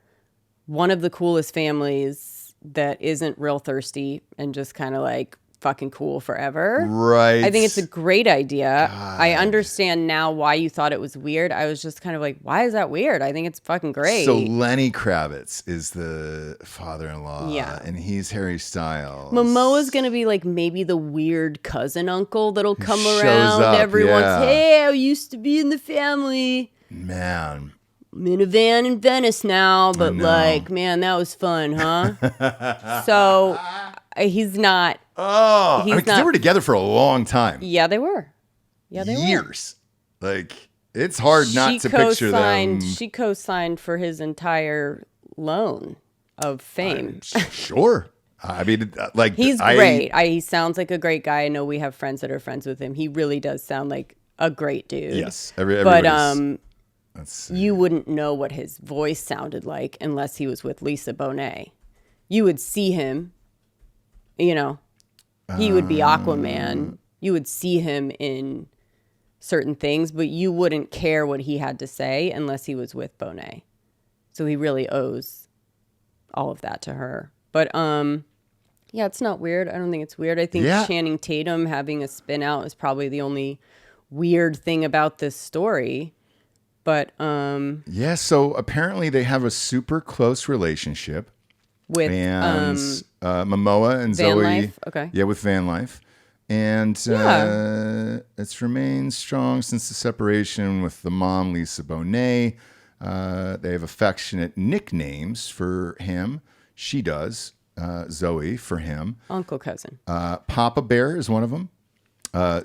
[SPEAKER 4] one of the coolest families that isn't real thirsty and just kind of like fucking cool forever.
[SPEAKER 1] Right.
[SPEAKER 4] I think it's a great idea. I understand now why you thought it was weird. I was just kind of like, why is that weird? I think it's fucking great.
[SPEAKER 1] So Lenny Kravitz is the father-in-law.
[SPEAKER 4] Yeah.
[SPEAKER 1] And he's Harry Styles.
[SPEAKER 4] Momoa's going to be like maybe the weird cousin uncle that'll come
[SPEAKER 1] shows
[SPEAKER 4] around
[SPEAKER 1] up,
[SPEAKER 4] every once.
[SPEAKER 1] yeah.
[SPEAKER 4] Hey, I used to be in the family.
[SPEAKER 1] Man.
[SPEAKER 4] I'm in a van in Venice now, but like, man, that was fun, huh? So he's not.
[SPEAKER 1] Oh,
[SPEAKER 4] He's
[SPEAKER 1] they
[SPEAKER 4] not-
[SPEAKER 1] were together for a long time.
[SPEAKER 4] Yeah, they were. Yeah, they were.
[SPEAKER 1] Years. Like, it's hard not to picture them.
[SPEAKER 4] She co-signed for his entire loan of fame.
[SPEAKER 1] Sure. I mean, like,
[SPEAKER 4] He's great. He sounds like a great guy. I know we have friends that are friends with him. He really does sound like a great dude.
[SPEAKER 1] Yes.
[SPEAKER 4] But
[SPEAKER 1] let's see.
[SPEAKER 4] you wouldn't know what his voice sounded like unless he was with Lisa Bonet. You would see him, he would be Aquaman. You would see him in certain things, but you wouldn't care what he had to say unless he was with Bonet. So he really owes all of that to her. But yeah, it's not weird. I don't think it's weird. I think Channing Tatum having a spin out is probably the only weird thing about this story. But
[SPEAKER 1] yeah, so apparently they have a super close relationship.
[SPEAKER 4] with
[SPEAKER 1] Momoa and
[SPEAKER 4] Van
[SPEAKER 1] Zoe.
[SPEAKER 4] Life? Okay.
[SPEAKER 1] Yeah, with Van Life. And it's remained strong since the separation with the mom, Lisa Bonet. They have affectionate nicknames for him. She does, Zoe, for him.
[SPEAKER 4] uncle cousin.
[SPEAKER 1] Papa Bear is one of them.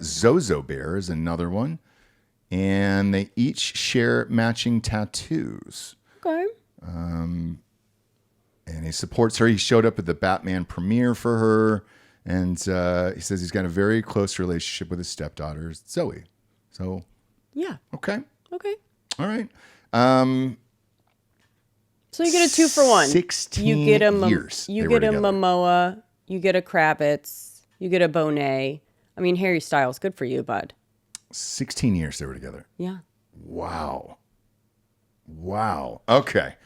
[SPEAKER 1] Zozo Bear is another one. And they each share matching tattoos.
[SPEAKER 4] Okay.
[SPEAKER 1] And he supports her. He showed up at the Batman premiere for her. And he says he's got a very close relationship with his stepdaughter, Zoe. So,
[SPEAKER 4] Yeah.
[SPEAKER 1] okay.
[SPEAKER 4] Okay.
[SPEAKER 1] All right.
[SPEAKER 4] So you get a 2-for-1.
[SPEAKER 1] 16
[SPEAKER 4] you get a
[SPEAKER 1] years
[SPEAKER 4] You
[SPEAKER 1] they
[SPEAKER 4] get
[SPEAKER 1] were
[SPEAKER 4] a
[SPEAKER 1] together.
[SPEAKER 4] Momoa. You get a Kravitz. You get a Bonet. I mean, Harry Styles, good for you, bud.
[SPEAKER 1] 16 years they were together.
[SPEAKER 4] Yeah.
[SPEAKER 1] Wow. Okay.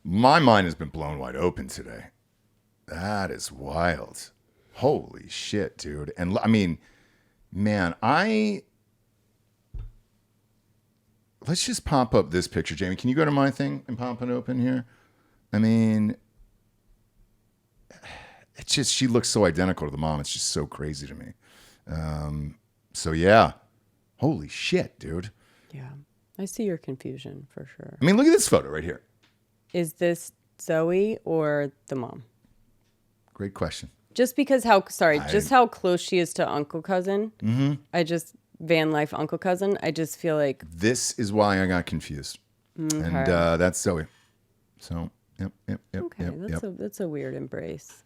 [SPEAKER 1] My mind has been blown wide open today. That is wild. Holy shit, dude. And I mean, man, let's just pop up this picture, Jamie. Can you go to my thing and pop it open here? I mean, it's just, she looks so identical to the mom. It's just so crazy to me. So yeah, holy shit, dude.
[SPEAKER 4] Yeah. I see your confusion for sure.
[SPEAKER 1] I mean, look at this photo right here.
[SPEAKER 4] Is this Zoe or the mom?
[SPEAKER 1] Great question.
[SPEAKER 4] Just because how close she is to Uncle Cousin. Mm-hmm. Van life Uncle Cousin. I just feel like
[SPEAKER 1] this is why I got confused. Okay. And that's Zoe. So, yep.
[SPEAKER 4] Okay, that's a weird embrace.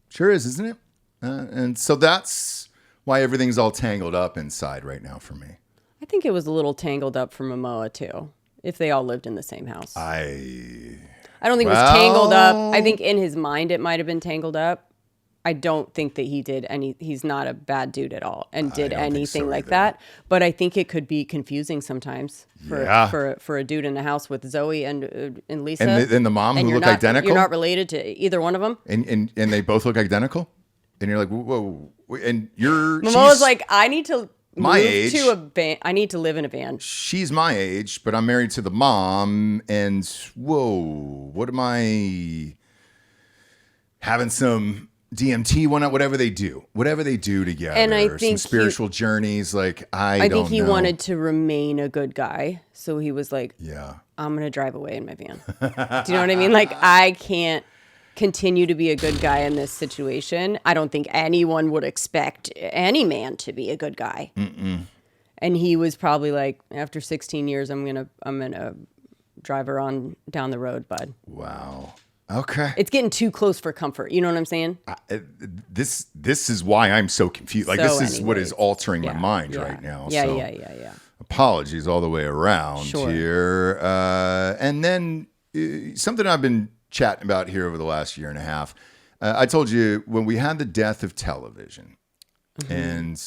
[SPEAKER 1] Sure is, isn't it? And so that's why everything's all tangled up inside right now for me.
[SPEAKER 4] I think it was a little tangled up for Momoa too, if they all lived in the same house. I don't think it was tangled up. I think in his mind it might have been tangled up. I don't think that he's not a bad dude at all and did anything like that. But I think it could be confusing sometimes for a dude in the house with Zoe and Lisa.
[SPEAKER 1] And the mom who look identical?
[SPEAKER 4] You're not related to either one of them.
[SPEAKER 1] And they both look identical? And you're like, whoa. And
[SPEAKER 4] Momoa's like, I need to
[SPEAKER 1] my age
[SPEAKER 4] to a van. I need to live in a van.
[SPEAKER 1] She's my age, but I'm married to the mom. And whoa, what am I having some DMT, whatever they do together,
[SPEAKER 4] and I think
[SPEAKER 1] some spiritual journeys. Like
[SPEAKER 4] I think he wanted to remain a good guy, so he was like,
[SPEAKER 1] "Yeah,
[SPEAKER 4] I'm gonna drive away in my van." Do you know what I mean? Like I can't continue to be a good guy in this situation. I don't think anyone would expect any man to be a good guy. Mm-mm. And he was probably like, after 16 years, I'm gonna drive her on down the road, bud.
[SPEAKER 1] Wow. Okay.
[SPEAKER 4] It's getting too close for comfort. You know what I'm saying?
[SPEAKER 1] This is why I'm so confused. Like, this is what is altering my mind right now.
[SPEAKER 4] Yeah.
[SPEAKER 1] Apologies all the way around here. And then something I've been chatting about here over the last year and a half. I told you when we had the death of television and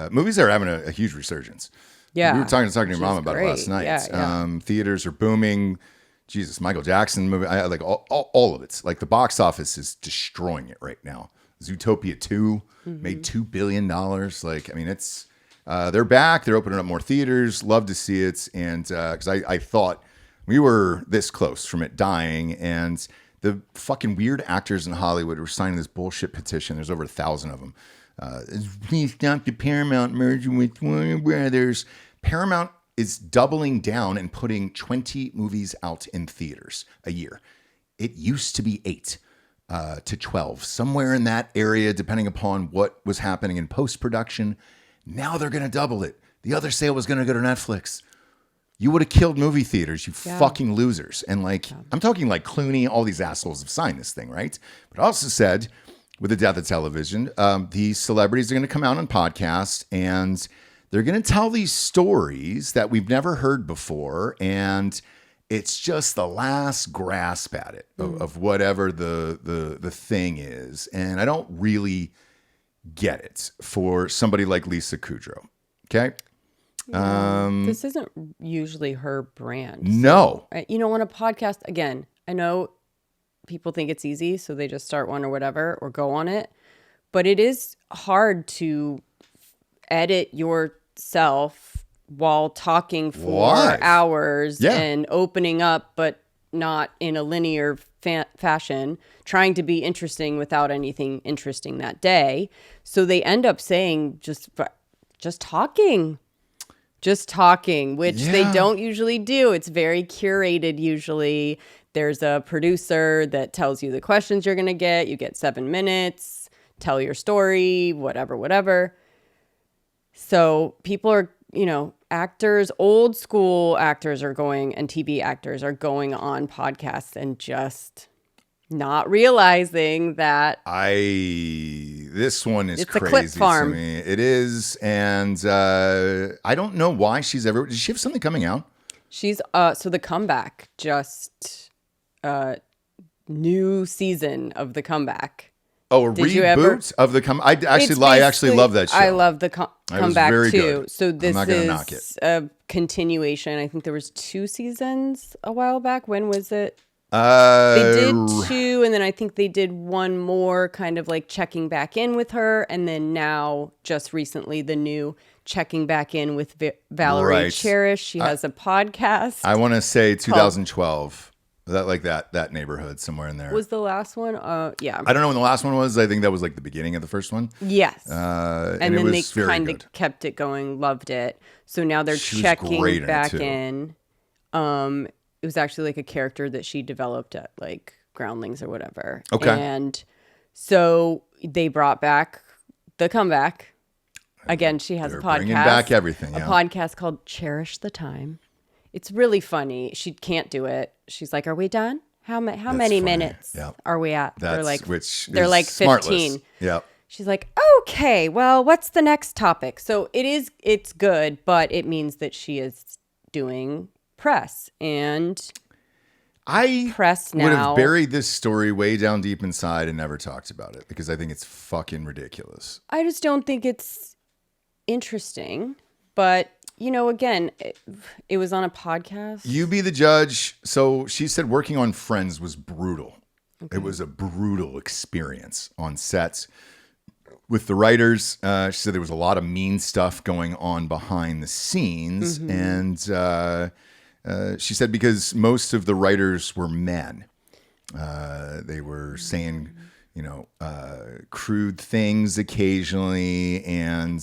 [SPEAKER 1] movies are having a huge resurgence.
[SPEAKER 4] Yeah.
[SPEAKER 1] We were talking to your mom about it last night.
[SPEAKER 4] Yeah.
[SPEAKER 1] Theaters are booming. Jesus, Michael Jackson movie. I like all of it. Like the box office is destroying it right now. Zootopia 2 made $2 billion. Like, I mean, it's they're back. They're opening up more theaters. Love to see it. And because I thought we were this close from it dying, and the fucking weird actors in Hollywood were signing this bullshit petition. There's over 1,000 of them. Please stop the Paramount merger with Warner Brothers. Paramount is doubling down and putting 20 movies out in theaters a year. It used to be 8 to 12, somewhere in that area, depending upon what was happening in post-production. Now they're going to double it. The other sale was going to go to Netflix. You would have killed movie theaters, you fucking losers. And I'm talking like Clooney, all these assholes have signed this thing, right? But I also said, with the death of television, these celebrities are going to come out on podcasts and they're going to tell these stories that we've never heard before, and it's just the last grasp at it of whatever the thing is. And I don't really get it for somebody like Lisa Kudrow. Okay?
[SPEAKER 4] This isn't usually her brand.
[SPEAKER 1] No.
[SPEAKER 4] So, on a podcast, again, I know people think it's easy, so they just start one or whatever or go on it. But it is hard to edit yourself while talking for hours and opening up, but not in a linear fashion, trying to be interesting without anything interesting that day. So they end up saying just talking, which they don't usually do. It's very curated usually. There's a producer that tells you the questions you're going to get. You get 7 minutes, tell your story, whatever. So people are, actors, old school actors are going, and TV actors are going on podcasts and just not realizing that
[SPEAKER 1] this one is
[SPEAKER 4] it's
[SPEAKER 1] crazy
[SPEAKER 4] a clip farm.
[SPEAKER 1] To me. It is, and I don't know why she's ever. Does she have something coming out?
[SPEAKER 4] She's so The Comeback, just new season of The Comeback.
[SPEAKER 1] Oh, a reboot of the comeback. I actually love that show.
[SPEAKER 4] I love the comeback too.
[SPEAKER 1] Good.
[SPEAKER 4] So this is a continuation. I think there was 2 seasons a while back. When was it? They did 2, and then I think they did 1 more, kind of like checking back in with her, and then now, just recently, the new checking back in with Valerie Cherish. She has a podcast.
[SPEAKER 1] I want to say 2012. That neighborhood somewhere in there.
[SPEAKER 4] Was the last one? Yeah.
[SPEAKER 1] I don't know when the last one was. I think that was like the beginning of the first one.
[SPEAKER 4] Yes.
[SPEAKER 1] And
[SPEAKER 4] then
[SPEAKER 1] it
[SPEAKER 4] they
[SPEAKER 1] was very
[SPEAKER 4] kind
[SPEAKER 1] good.
[SPEAKER 4] of kept it going, loved it. So now they're
[SPEAKER 1] She was
[SPEAKER 4] checking
[SPEAKER 1] great in it,
[SPEAKER 4] back
[SPEAKER 1] too.
[SPEAKER 4] in. It was actually like a character that she developed at like Groundlings or whatever.
[SPEAKER 1] Okay.
[SPEAKER 4] And so they brought back the comeback. Again, she has a
[SPEAKER 1] They're
[SPEAKER 4] podcast.
[SPEAKER 1] bringing back everything,
[SPEAKER 4] A
[SPEAKER 1] yeah.
[SPEAKER 4] podcast called Cherish the Time. It's really funny. She can't do it. She's like, "Are we done? How many
[SPEAKER 1] funny.
[SPEAKER 4] minutes
[SPEAKER 1] Yeah.
[SPEAKER 4] are we at?"
[SPEAKER 1] That's
[SPEAKER 4] they're like,
[SPEAKER 1] which
[SPEAKER 4] they're
[SPEAKER 1] is
[SPEAKER 4] like
[SPEAKER 1] smartless.
[SPEAKER 4] 15.
[SPEAKER 1] Yeah.
[SPEAKER 4] She's like, "Okay, well, what's the next topic?" So it's good, but it means that she is doing press and
[SPEAKER 1] I
[SPEAKER 4] press
[SPEAKER 1] would
[SPEAKER 4] now.
[SPEAKER 1] have buried this story way down deep inside and never talked about it because I think it's fucking ridiculous.
[SPEAKER 4] I just don't think it's interesting. But, again, it was on a podcast.
[SPEAKER 1] You be the judge. So she said working on Friends was brutal. Okay. It was a brutal experience on sets with the writers. She said there was a lot of mean stuff going on behind the scenes. And she said because most of the writers were men. They were saying, crude things occasionally. And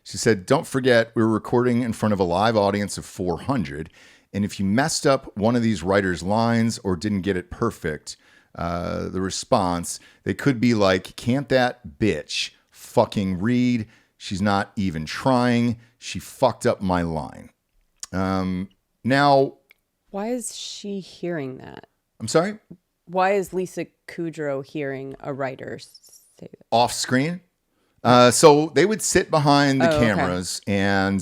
[SPEAKER 1] she said, don't forget, we were recording in front of a live audience of 400. And if you messed up one of these writers' lines or didn't get it perfect, the response, they could be like, can't that bitch fucking read? She's not even trying. She fucked up my line. Now,
[SPEAKER 4] Why is she hearing that?
[SPEAKER 1] I'm sorry?
[SPEAKER 4] Why is Lisa Kudrow hearing a writer say that?
[SPEAKER 1] Off screen. So they would sit behind the
[SPEAKER 4] Oh, okay.
[SPEAKER 1] cameras, and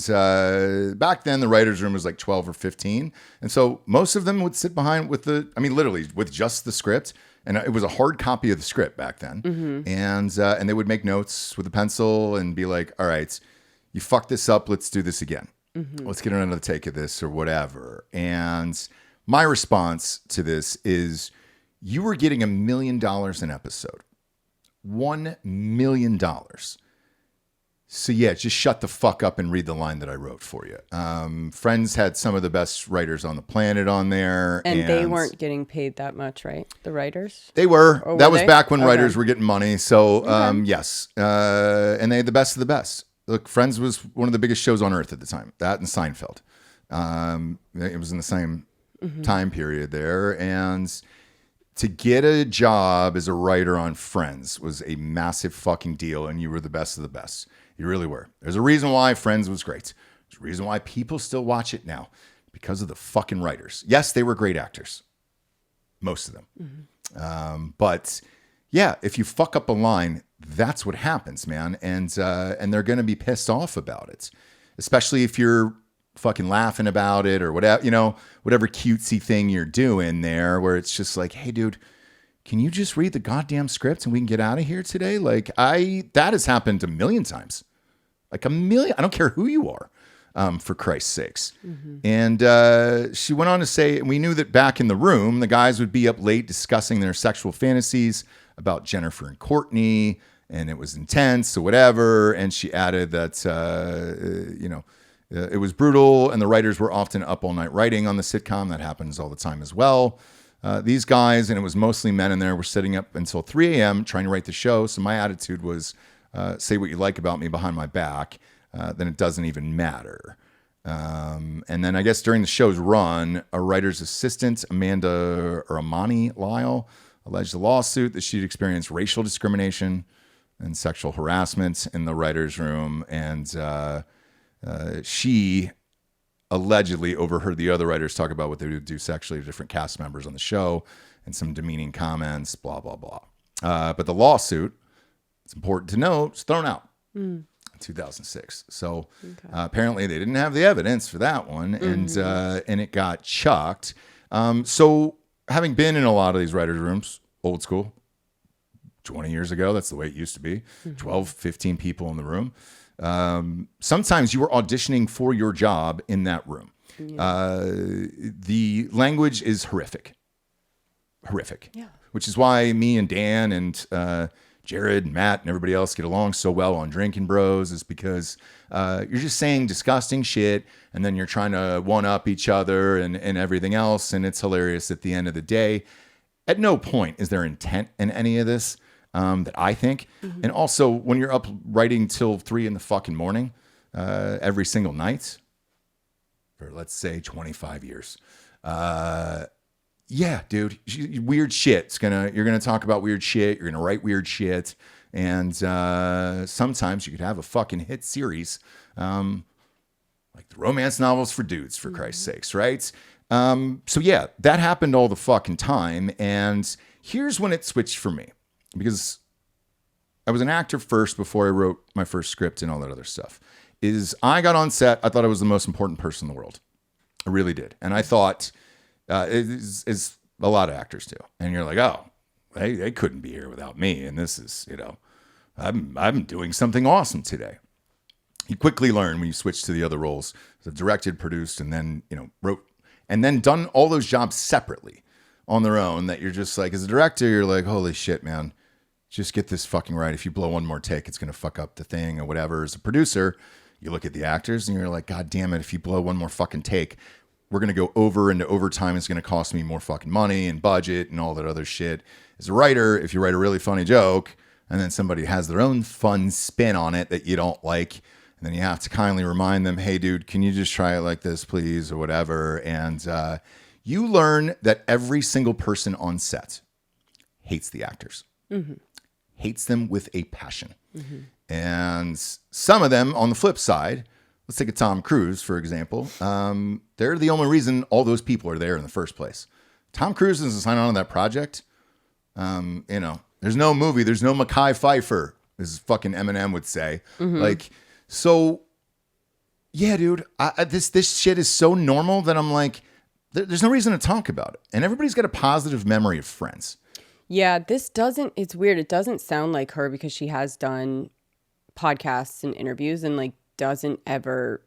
[SPEAKER 1] back then the writer's room was like 12 or 15. And so most of them would sit behind literally with just the script. And it was a hard copy of the script back then.
[SPEAKER 4] Mm-hmm.
[SPEAKER 1] And they would make notes with a pencil and be like, all right, you fucked this up. Let's do this again.
[SPEAKER 4] Mm-hmm.
[SPEAKER 1] Let's get another take of this or whatever. And my response to this is you were getting $1 million an episode. $1 million. So yeah, just shut the fuck up and read the line that I wrote for you. Friends had some of the best writers on the planet on there.
[SPEAKER 4] And they weren't getting paid that much, right? The writers?
[SPEAKER 1] They were.
[SPEAKER 4] Or
[SPEAKER 1] That
[SPEAKER 4] were
[SPEAKER 1] was
[SPEAKER 4] they?
[SPEAKER 1] back when
[SPEAKER 4] Okay.
[SPEAKER 1] writers were getting money. So yes. And they had the best of the best. Look, Friends was one of the biggest shows on earth at the time. That and Seinfeld. It was in the same time period there. And to get a job as a writer on Friends was a massive fucking deal, and you were the best of the best. You really were. There's a reason why Friends was great. There's a reason why people still watch it now, because of the fucking writers. Yes, they were great actors, most of them. But yeah, if you fuck up a line, that's what happens, man. And they're going to be pissed off about it, especially if you're fucking laughing about it or whatever, whatever cutesy thing you're doing there, where it's just like, hey, dude, can you just read the goddamn script and we can get out of here today? Like that has happened a million times, like a million. I don't care who you are, for Christ's sakes. And she went on to say, we knew that back in the room, the guys would be up late discussing their sexual fantasies about Jennifer and Courtney, and it was intense or whatever. And she added that, it was brutal, and the writers were often up all night writing on the sitcom. That happens all the time as well. These guys, and it was mostly men in there, were sitting up until 3 a.m. trying to write the show. So my attitude was, say what you like about me behind my back, then it doesn't even matter. And then I guess during the show's run, a writer's assistant, Amani Lyle, alleged a lawsuit that she'd experienced racial discrimination and sexual harassment in the writer's room. And she allegedly overheard the other writers talk about what they would do sexually to different cast members on the show and some demeaning comments, blah, blah, blah. But the lawsuit, it's important to note, was thrown out in 2006. So apparently they didn't have the evidence for that one, and it got chucked. So having been in a lot of these writers' rooms, old school, 20 years ago, that's the way it used to be, 12, 15 people in the room. Sometimes you were auditioning for your job in that room. The language is horrific,
[SPEAKER 4] Yeah.
[SPEAKER 1] which is why me and Dan and Jared and Matt and everybody else get along so well on Drinkin' Bros is because you're just saying disgusting shit, and then you're trying to one-up each other and everything else, and it's hilarious at the end of the day. At no point is there intent in any of this that I think. And also, when you're up writing till 3 in the fucking morning every single night for, let's say, 25 years, yeah, dude, weird shit. You're gonna talk about weird shit. You're gonna write weird shit, and sometimes you could have a fucking hit series, like the romance novels for dudes, for Christ's sakes, right? So yeah, that happened all the fucking time, and here's when it switched for me, because I was an actor first before I wrote my first script and all that other stuff. I got on set, I thought I was the most important person in the world. I really did, and I thought. Is a lot of actors do, and you're like, oh, they couldn't be here without me, and this is, I'm doing something awesome today. You quickly learn when you switch to the other roles, so directed, produced, and then wrote, and then done all those jobs separately on their own. That you're just like, as a director, you're like, holy shit, man, just get this fucking right. If you blow one more take, it's gonna fuck up the thing or whatever. As a producer, you look at the actors and you're like, god damn it, if you blow one more fucking take, we're going to go over into overtime. It's going to cost me more fucking money and budget and all that other shit. As a writer, if you write a really funny joke and then somebody has their own fun spin on it that you don't like, and then you have to kindly remind them, hey, dude, can you just try it like this, please, or whatever. And you learn that every single person on set hates the actors, hates them with a passion. And some of them, on the flip side, let's take a Tom Cruise, for example. They're the only reason all those people are there in the first place. Tom Cruise is signed on to that project. There's no movie. There's no Mekhi Phifer, as fucking Eminem would say. Like, so, yeah, dude, this shit is so normal that I'm like, there's no reason to talk about it. And everybody's got a positive memory of Friends.
[SPEAKER 4] Yeah, it's weird. It doesn't sound like her because she has done podcasts and interviews and like doesn't ever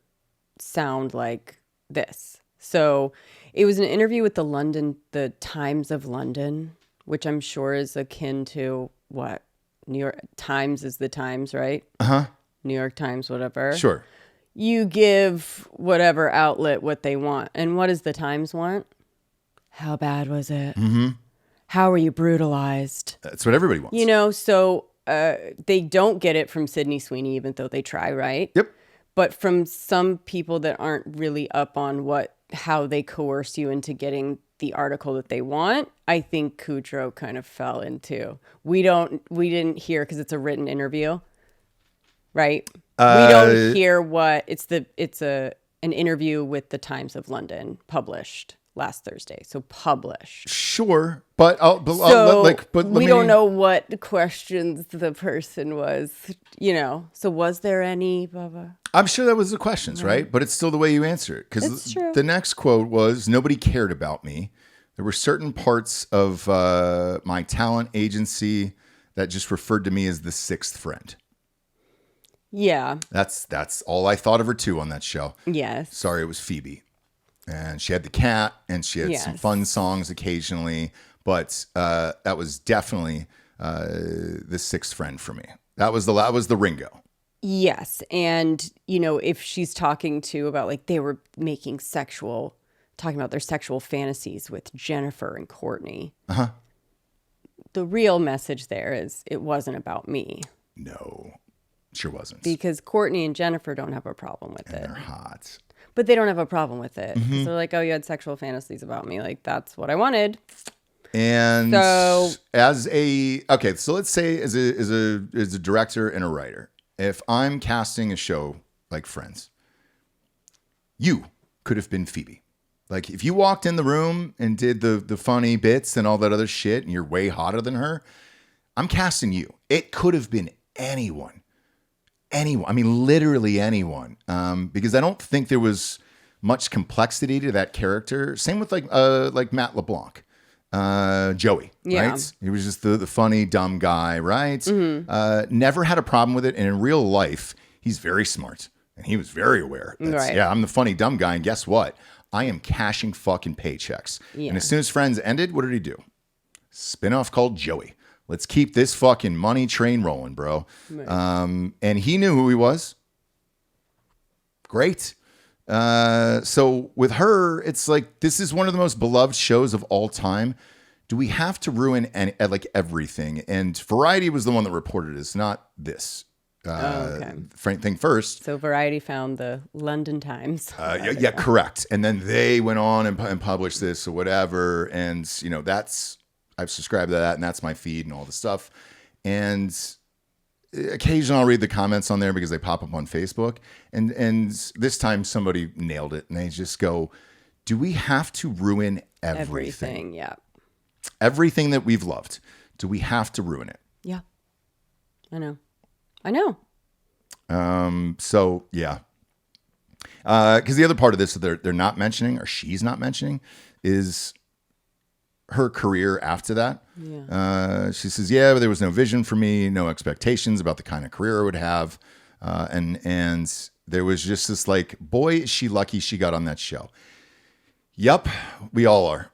[SPEAKER 4] sound like this. So it was an interview with the Times of London, which I'm sure is akin to what? New York Times is the Times, right? New York Times, whatever.
[SPEAKER 1] Sure.
[SPEAKER 4] You give whatever outlet what they want. And what does the Times want? How bad was it? How were you brutalized?
[SPEAKER 1] That's what everybody wants.
[SPEAKER 4] So they don't get it from Sydney Sweeney, even though they try, right?
[SPEAKER 1] Yep.
[SPEAKER 4] But from some people that aren't really up on how they coerce you into getting the article that they want, I think Kudrow kind of fell into. We didn't hear, because it's a written interview, right? We don't hear what it's an interview with the Times of London published last Thursday. So published.
[SPEAKER 1] Sure, but
[SPEAKER 4] we don't know what questions the person was. So was there any? Blah, blah.
[SPEAKER 1] I'm sure that was the questions, right? But it's still the way you answer it. Because the next quote was, nobody cared about me. There were certain parts of my talent agency that just referred to me as the sixth friend.
[SPEAKER 4] Yeah.
[SPEAKER 1] That's all I thought of her too on that show.
[SPEAKER 4] Yes.
[SPEAKER 1] Sorry, it was Phoebe. And she had the cat, and she had some fun songs occasionally. But that was definitely the sixth friend for me. That was the Ringo.
[SPEAKER 4] Yes. And, if she's talking about like they were talking about their sexual fantasies with Jennifer and Courtney. The real message there is it wasn't about me.
[SPEAKER 1] No, sure wasn't.
[SPEAKER 4] Because Courtney and Jennifer don't have a problem with it.
[SPEAKER 1] They're hot.
[SPEAKER 4] But they don't have a problem with it. They're like, oh, you had sexual fantasies about me. Like, that's what I wanted.
[SPEAKER 1] And so let's say as a director and a writer, if I'm casting a show like Friends, you could have been Phoebe. Like, if you walked in the room and did the funny bits and all that other shit, and you're way hotter than her, I'm casting you. It could have been anyone. I mean, literally anyone. Because I don't think there was much complexity to that character. Same with like Matt LeBlanc, Joey, right? He was just the funny, dumb guy, right? Never had a problem with it. And in real life, he's very smart. And he was very aware. Yeah, I'm the funny, dumb guy. And guess what? I am cashing fucking paychecks. Yeah. And as soon as Friends ended, what did he do? Spinoff called Joey. Let's keep this fucking money train rolling, bro. Right. And he knew who he was. Great. So with her, it's like, this is one of the most beloved shows of all time. Do we have to ruin everything? And Variety was the one that reported it. It's not this thing first.
[SPEAKER 4] So Variety found the London Times.
[SPEAKER 1] Yeah, correct. And then they went on and published this or whatever. And, I've subscribed to that, and that's my feed and all the stuff. And occasionally I'll read the comments on there because they pop up on Facebook. And this time somebody nailed it, and they just go, do we have to ruin everything?
[SPEAKER 4] Yeah.
[SPEAKER 1] Everything that we've loved. Do we have to ruin it?
[SPEAKER 4] Yeah. I know.
[SPEAKER 1] So yeah. Because the other part of this that they're not mentioning, or she's not mentioning, is her career after that. Yeah. She says, yeah, but there was no vision for me, no expectations about the kind of career I would have. And there was just this like, boy, is she lucky she got on that show. Yup, we all are.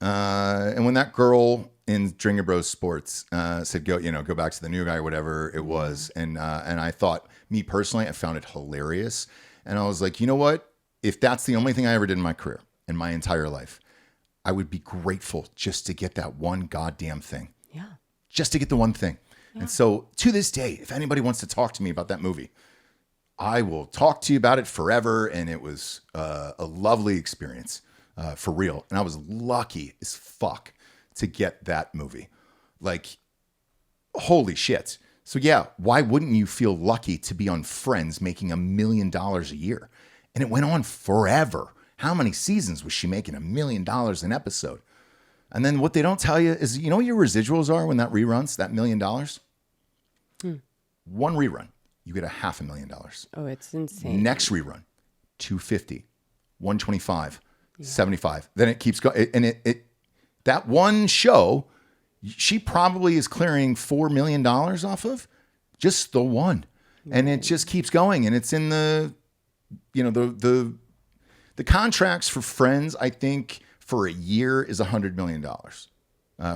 [SPEAKER 1] And when that girl in Drinkin Bros Sports said, go back to the new guy or whatever it was. And I thought, me personally, I found it hilarious. And I was like, you know what? If that's the only thing I ever did in my career, in my entire life, I would be grateful just to get that one goddamn thing.
[SPEAKER 4] Yeah.
[SPEAKER 1] Just to get the one thing. Yeah. And so to this day, if anybody wants to talk to me about that movie, I will talk to you about it forever. And it was a lovely experience for real. And I was lucky as fuck to get that movie. Like, holy shit. So yeah, why wouldn't you feel lucky to be on Friends making $1 million a year? And it went on forever. How many seasons was she making $1 million an episode? And then what they don't tell you is, you know what your residuals are when that reruns, that $1 million? One rerun, you get $500,000.
[SPEAKER 4] Oh, it's insane.
[SPEAKER 1] Next rerun, 250, 125, 75. Then it keeps going. And it that one show, she probably is clearing $4 million off of just the one. And it just keeps going. And it's in the contracts for Friends, I think for a year is $100 million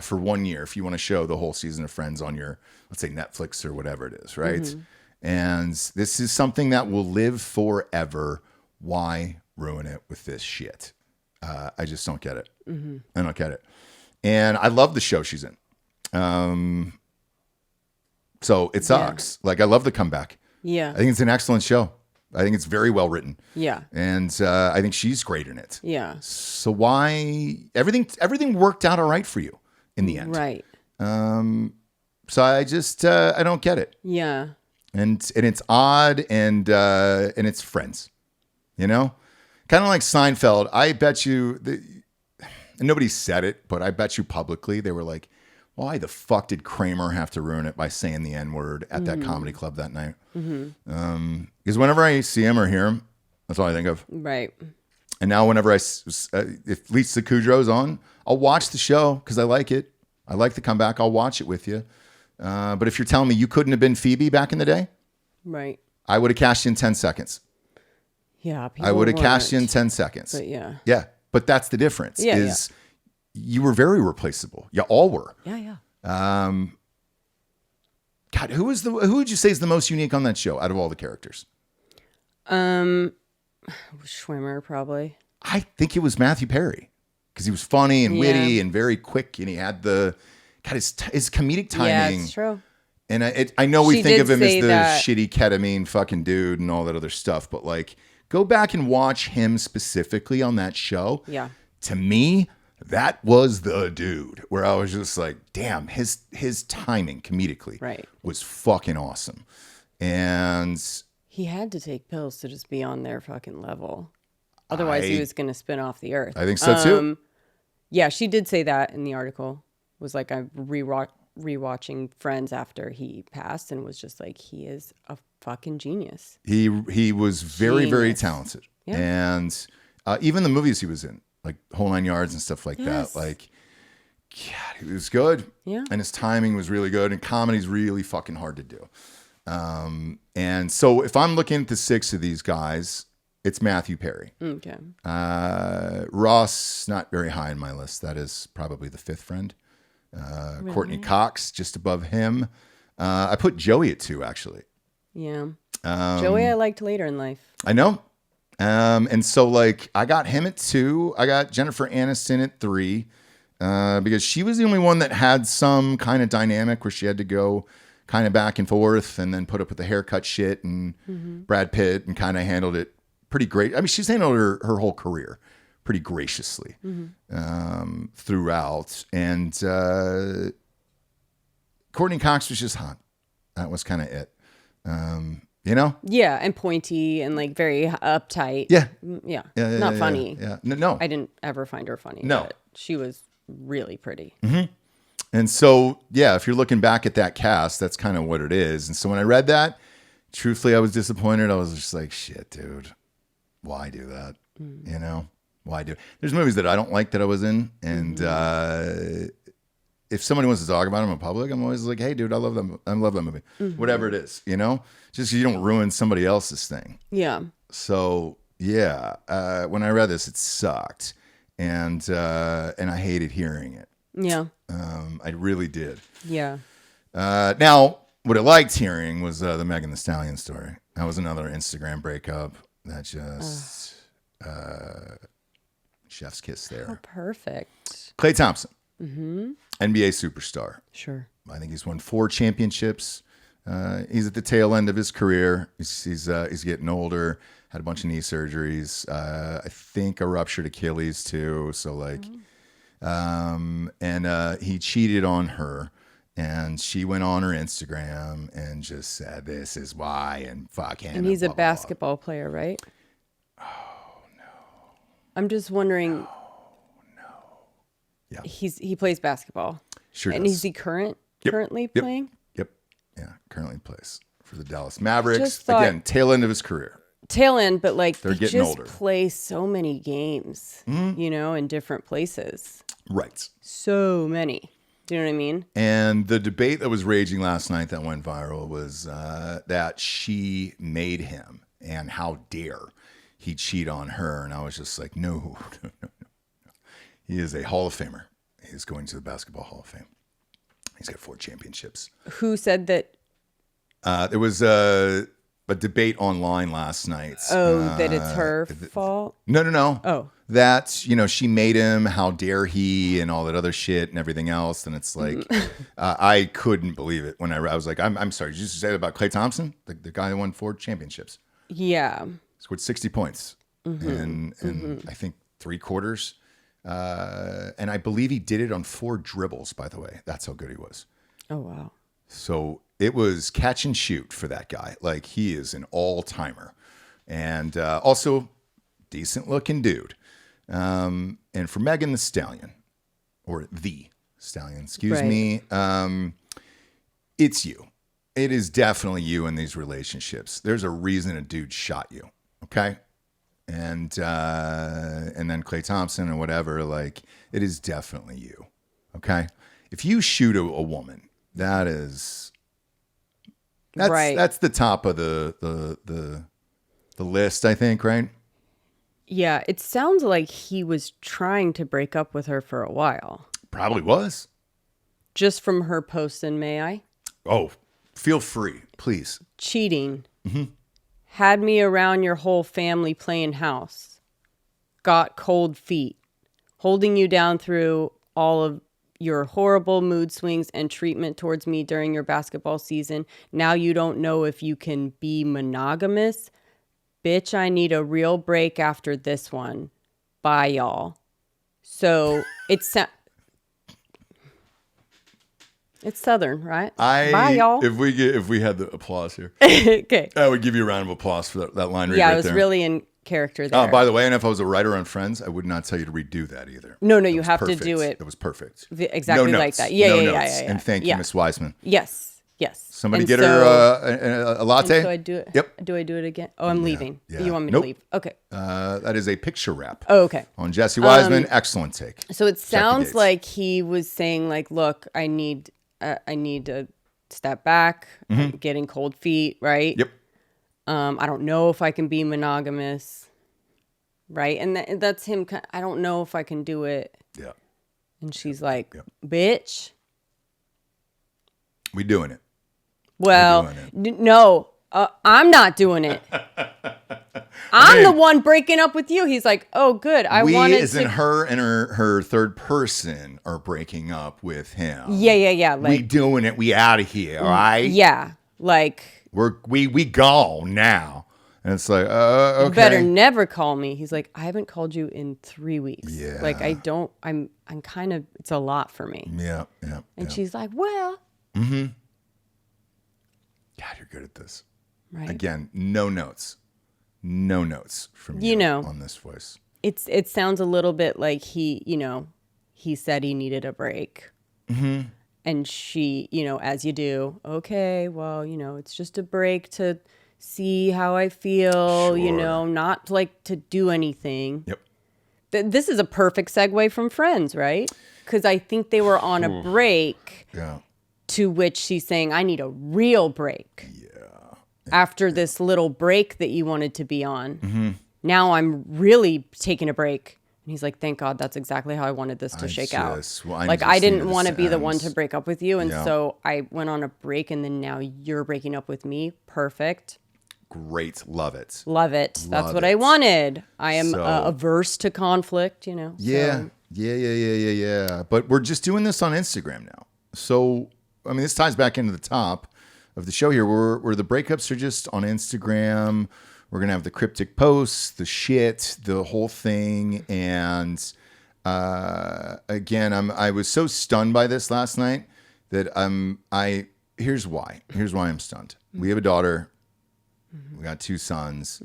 [SPEAKER 1] for 1 year. If you want to show the whole season of Friends on your, let's say Netflix or whatever it is. Right. Mm-hmm. And this is something that will live forever. Why ruin it with this shit? I just don't get it. Mm-hmm. I don't get it. And I love the show she's in. So it sucks. Yeah. Like, I love the comeback. Yeah. I think it's an excellent show. I think it's very well written. Yeah. And I think she's great in it. Yeah. So why everything worked out all right for you in the end. Right. So I just I don't get it. Yeah. And it's odd and it's Friends. Kind of like Seinfeld. I bet you and nobody said it, but I bet you publicly they were like, why the fuck did Kramer have to ruin it by saying the N-word at that comedy club that night? Mm-hmm. Because whenever I see him or hear him, that's all I think of. Right. And now whenever if Lisa Kudrow's on, I'll watch the show because I like it. I like the comeback. I'll watch it with you. But if you're telling me you couldn't have been Phoebe back in the day, right? I would have cashed you in 10 seconds. Yeah. I would have cashed you in 10 seconds. But yeah. Yeah. But that's the difference you were very replaceable. You all were. Yeah, yeah. God, who would you say is the most unique on that show out of all the characters?
[SPEAKER 4] Schwimmer, probably.
[SPEAKER 1] I think it was Matthew Perry because he was funny and witty and very quick, and he had his comedic timing. Yeah, it's true. And I know we think of him as the shitty ketamine fucking dude and all that other stuff, but like, go back and watch him specifically on that show. Yeah. To me, that was the dude where I was just like, damn, his timing comedically was fucking awesome. And
[SPEAKER 4] he had to take pills to just be on their fucking level. Otherwise, he was going to spin off the earth.
[SPEAKER 1] I think so too.
[SPEAKER 4] Yeah, she did say that in the article. It was like, I'm rewatching Friends after he passed and was just like, he is a fucking genius.
[SPEAKER 1] He was very, very talented. Yeah. And even the movies he was in, like Whole Nine Yards and stuff like that. Like, God, he was good. Yeah. And his timing was really good. And comedy's really fucking hard to do. And so if I'm looking at the 6 of these guys, it's Matthew Perry. Okay. Ross, not very high in my list. That is probably the 5th friend. Courtney Cox just above him. I put Joey at 2, actually.
[SPEAKER 4] Yeah. Joey I liked later in life.
[SPEAKER 1] I know. And so, like, I got him at 2. I got Jennifer Aniston at 3 because she was the only one that had some kind of dynamic where she had to go kind of back and forth and then put up with the haircut shit. And Brad Pitt and kind of handled it pretty great. I mean, she's handled her whole career pretty graciously throughout. And Courtney Cox was just hot. That was kind of it. You know?
[SPEAKER 4] Yeah, and pointy and like very uptight.
[SPEAKER 1] Yeah.
[SPEAKER 4] Yeah. Not funny.
[SPEAKER 1] Yeah. No.
[SPEAKER 4] I didn't ever find her funny.
[SPEAKER 1] No.
[SPEAKER 4] But she was really pretty.
[SPEAKER 1] And so, yeah, if you're looking back at that cast, that's kind of what it is. And so when I read that, truthfully, I was disappointed. I was just like, shit, dude, why do that? You know, why do? There's movies that I don't like that I was in. And if somebody wants to talk about them in public, I'm always like, hey, dude, I love them. I love that movie. Whatever it is, you know, just so you don't ruin somebody else's thing.
[SPEAKER 4] Yeah.
[SPEAKER 1] So, yeah, when I read this, it sucked. And I hated hearing it.
[SPEAKER 4] Yeah.
[SPEAKER 1] I really did.
[SPEAKER 4] Yeah.
[SPEAKER 1] Now, what I liked hearing was the Megan Thee Stallion story. That was another Instagram breakup. That just chef's kiss there.
[SPEAKER 4] Oh, perfect.
[SPEAKER 1] Klay Thompson, NBA superstar.
[SPEAKER 4] Sure.
[SPEAKER 1] I think he's won 4 championships. He's at the tail end of his career. He's getting older. Had a bunch of knee surgeries. I think a ruptured Achilles too. So like, and he cheated on her. And she went on her Instagram and just said, "This is why," and fuck him.
[SPEAKER 4] And he's
[SPEAKER 1] blah,
[SPEAKER 4] a
[SPEAKER 1] blah,
[SPEAKER 4] basketball player, right?
[SPEAKER 1] Oh no!
[SPEAKER 4] I'm just wondering.
[SPEAKER 1] No. Yeah.
[SPEAKER 4] He plays basketball.
[SPEAKER 1] Sure.
[SPEAKER 4] And
[SPEAKER 1] does.
[SPEAKER 4] is he currently playing?
[SPEAKER 1] Yep. Yeah. Currently plays for the Dallas Mavericks.
[SPEAKER 4] Just thought-
[SPEAKER 1] Again, tail end of his career.
[SPEAKER 4] Tail end, but like
[SPEAKER 1] They're
[SPEAKER 4] they
[SPEAKER 1] getting
[SPEAKER 4] just
[SPEAKER 1] older.
[SPEAKER 4] play so many games, you know, in different places.
[SPEAKER 1] Right.
[SPEAKER 4] So many. Do you know what I mean?
[SPEAKER 1] And the debate that was raging last night that went viral was that she made him, and how dare he cheat on her. And I was just like, no. He is a Hall of Famer. He's going to the Basketball Hall of Fame. He's got 4 championships.
[SPEAKER 4] Who said that?
[SPEAKER 1] There was a debate online last night.
[SPEAKER 4] That it's her fault?
[SPEAKER 1] No.
[SPEAKER 4] Oh.
[SPEAKER 1] That, you know, she made him, how dare he, and all that other shit and everything else. And it's like, I couldn't believe it when I was like, I'm sorry, did you just say that about Klay Thompson? The guy that won 4 championships.
[SPEAKER 4] Yeah.
[SPEAKER 1] Scored 60 points in I think 3 quarters. And I believe he did it on 4 dribbles, by the way. That's how good he was.
[SPEAKER 4] Oh, wow.
[SPEAKER 1] So it was catch and shoot for that guy. Like, he is an all-timer. And also, decent looking dude. And for Megan Thee Stallion, or The Stallion, excuse me, it's you. It is definitely you in these relationships. There's a reason a dude shot you, okay? And then Klay Thompson or whatever, like, it is definitely you, okay? If you shoot a woman, that's
[SPEAKER 4] right.
[SPEAKER 1] That's the top of the list, I think, right?
[SPEAKER 4] Yeah, it sounds like he was trying to break up with her for a while.
[SPEAKER 1] Probably was.
[SPEAKER 4] Just from her post in May I?
[SPEAKER 1] Oh, feel free, please.
[SPEAKER 4] Cheating. Had me around your whole family playing house. Got cold feet. Holding you down through all of your horrible mood swings and treatment towards me during your basketball season. Now you don't know if you can be monogamous. Bitch, I need a real break after this one. Bye, y'all. So it's Southern, right? Bye, y'all.
[SPEAKER 1] If we had the applause here,
[SPEAKER 4] Okay.
[SPEAKER 1] I would give you a round of applause for that line read
[SPEAKER 4] Yeah,
[SPEAKER 1] right
[SPEAKER 4] I was
[SPEAKER 1] there.
[SPEAKER 4] really in character there.
[SPEAKER 1] Oh, by the way, and if I was a writer on Friends, I would not tell you to redo that either.
[SPEAKER 4] No,
[SPEAKER 1] That
[SPEAKER 4] you
[SPEAKER 1] was
[SPEAKER 4] have to
[SPEAKER 1] perfect.
[SPEAKER 4] do it
[SPEAKER 1] It was perfect.
[SPEAKER 4] exactly
[SPEAKER 1] No
[SPEAKER 4] like
[SPEAKER 1] notes.
[SPEAKER 4] that. Yeah,
[SPEAKER 1] No
[SPEAKER 4] yeah,
[SPEAKER 1] notes.
[SPEAKER 4] yeah.
[SPEAKER 1] And thank
[SPEAKER 4] Yeah.
[SPEAKER 1] you, Miss Wiseman.
[SPEAKER 4] Yes.
[SPEAKER 1] Somebody
[SPEAKER 4] And
[SPEAKER 1] get
[SPEAKER 4] so-
[SPEAKER 1] her a latte.
[SPEAKER 4] And so I do it.
[SPEAKER 1] Yep.
[SPEAKER 4] Do I do it again? Oh, I'm leaving.
[SPEAKER 1] yeah.
[SPEAKER 4] You want me
[SPEAKER 1] Nope.
[SPEAKER 4] to leave? Okay.
[SPEAKER 1] That is a picture wrap.
[SPEAKER 4] Oh, okay.
[SPEAKER 1] On Jesse Wiseman, excellent take.
[SPEAKER 4] So it
[SPEAKER 1] the
[SPEAKER 4] sounds
[SPEAKER 1] dates.
[SPEAKER 4] like he was saying, like, look, I need to step back. I'm getting cold feet, right?
[SPEAKER 1] Yep.
[SPEAKER 4] I don't know if I can be monogamous, right? And that's him. I don't know if I can do it.
[SPEAKER 1] Yeah.
[SPEAKER 4] And she's like, bitch,
[SPEAKER 1] We doing it.
[SPEAKER 4] Well,
[SPEAKER 1] We're doing
[SPEAKER 4] no, I'm not doing it. I'm the one breaking up with you. He's like, oh, good. I wanted
[SPEAKER 1] as
[SPEAKER 4] to.
[SPEAKER 1] in her and her third person are breaking up with him.
[SPEAKER 4] Yeah. Like,
[SPEAKER 1] we doing it. We out of here, all right?
[SPEAKER 4] yeah, like.
[SPEAKER 1] We gone now. And it's like, okay.
[SPEAKER 4] You better never call me. He's like, I haven't called you in 3 weeks.
[SPEAKER 1] Yeah.
[SPEAKER 4] Like, I'm kind of, it's a lot for me.
[SPEAKER 1] Yeah.
[SPEAKER 4] And she's like, well.
[SPEAKER 1] Mm-hmm. God, you're good at this.
[SPEAKER 4] Right.
[SPEAKER 1] Again, no notes from you on this voice.
[SPEAKER 4] It sounds a little bit like he said he needed a break.
[SPEAKER 1] Mm-hmm.
[SPEAKER 4] And she, as you do, okay, well, it's just a break to see how I feel,
[SPEAKER 1] Sure.
[SPEAKER 4] not like to do anything.
[SPEAKER 1] Yep.
[SPEAKER 4] This is a perfect segue from Friends, right? Because I think they were on a break.
[SPEAKER 1] Yeah.
[SPEAKER 4] To which she's saying, I need a real break.
[SPEAKER 1] Yeah.
[SPEAKER 4] After this little break that you wanted to be on.
[SPEAKER 1] Mm-hmm.
[SPEAKER 4] Now I'm really taking a break. And he's like, thank God, that's exactly how I wanted this to shake out. I didn't want to be the one to break up with you. And so I went on a break, and then now you're breaking up with me. Perfect.
[SPEAKER 1] Great. Love it.
[SPEAKER 4] Love it. That's what I wanted. I am averse to conflict,
[SPEAKER 1] Yeah.
[SPEAKER 4] So.
[SPEAKER 1] Yeah. But we're just doing this on Instagram now. So, I mean, this ties back into the top of the show here, where the breakups are just on Instagram. We're going to have the cryptic posts, the shit, the whole thing. And again, I was so stunned by this last night that here's why I'm stunned. We have a daughter. We got 2 sons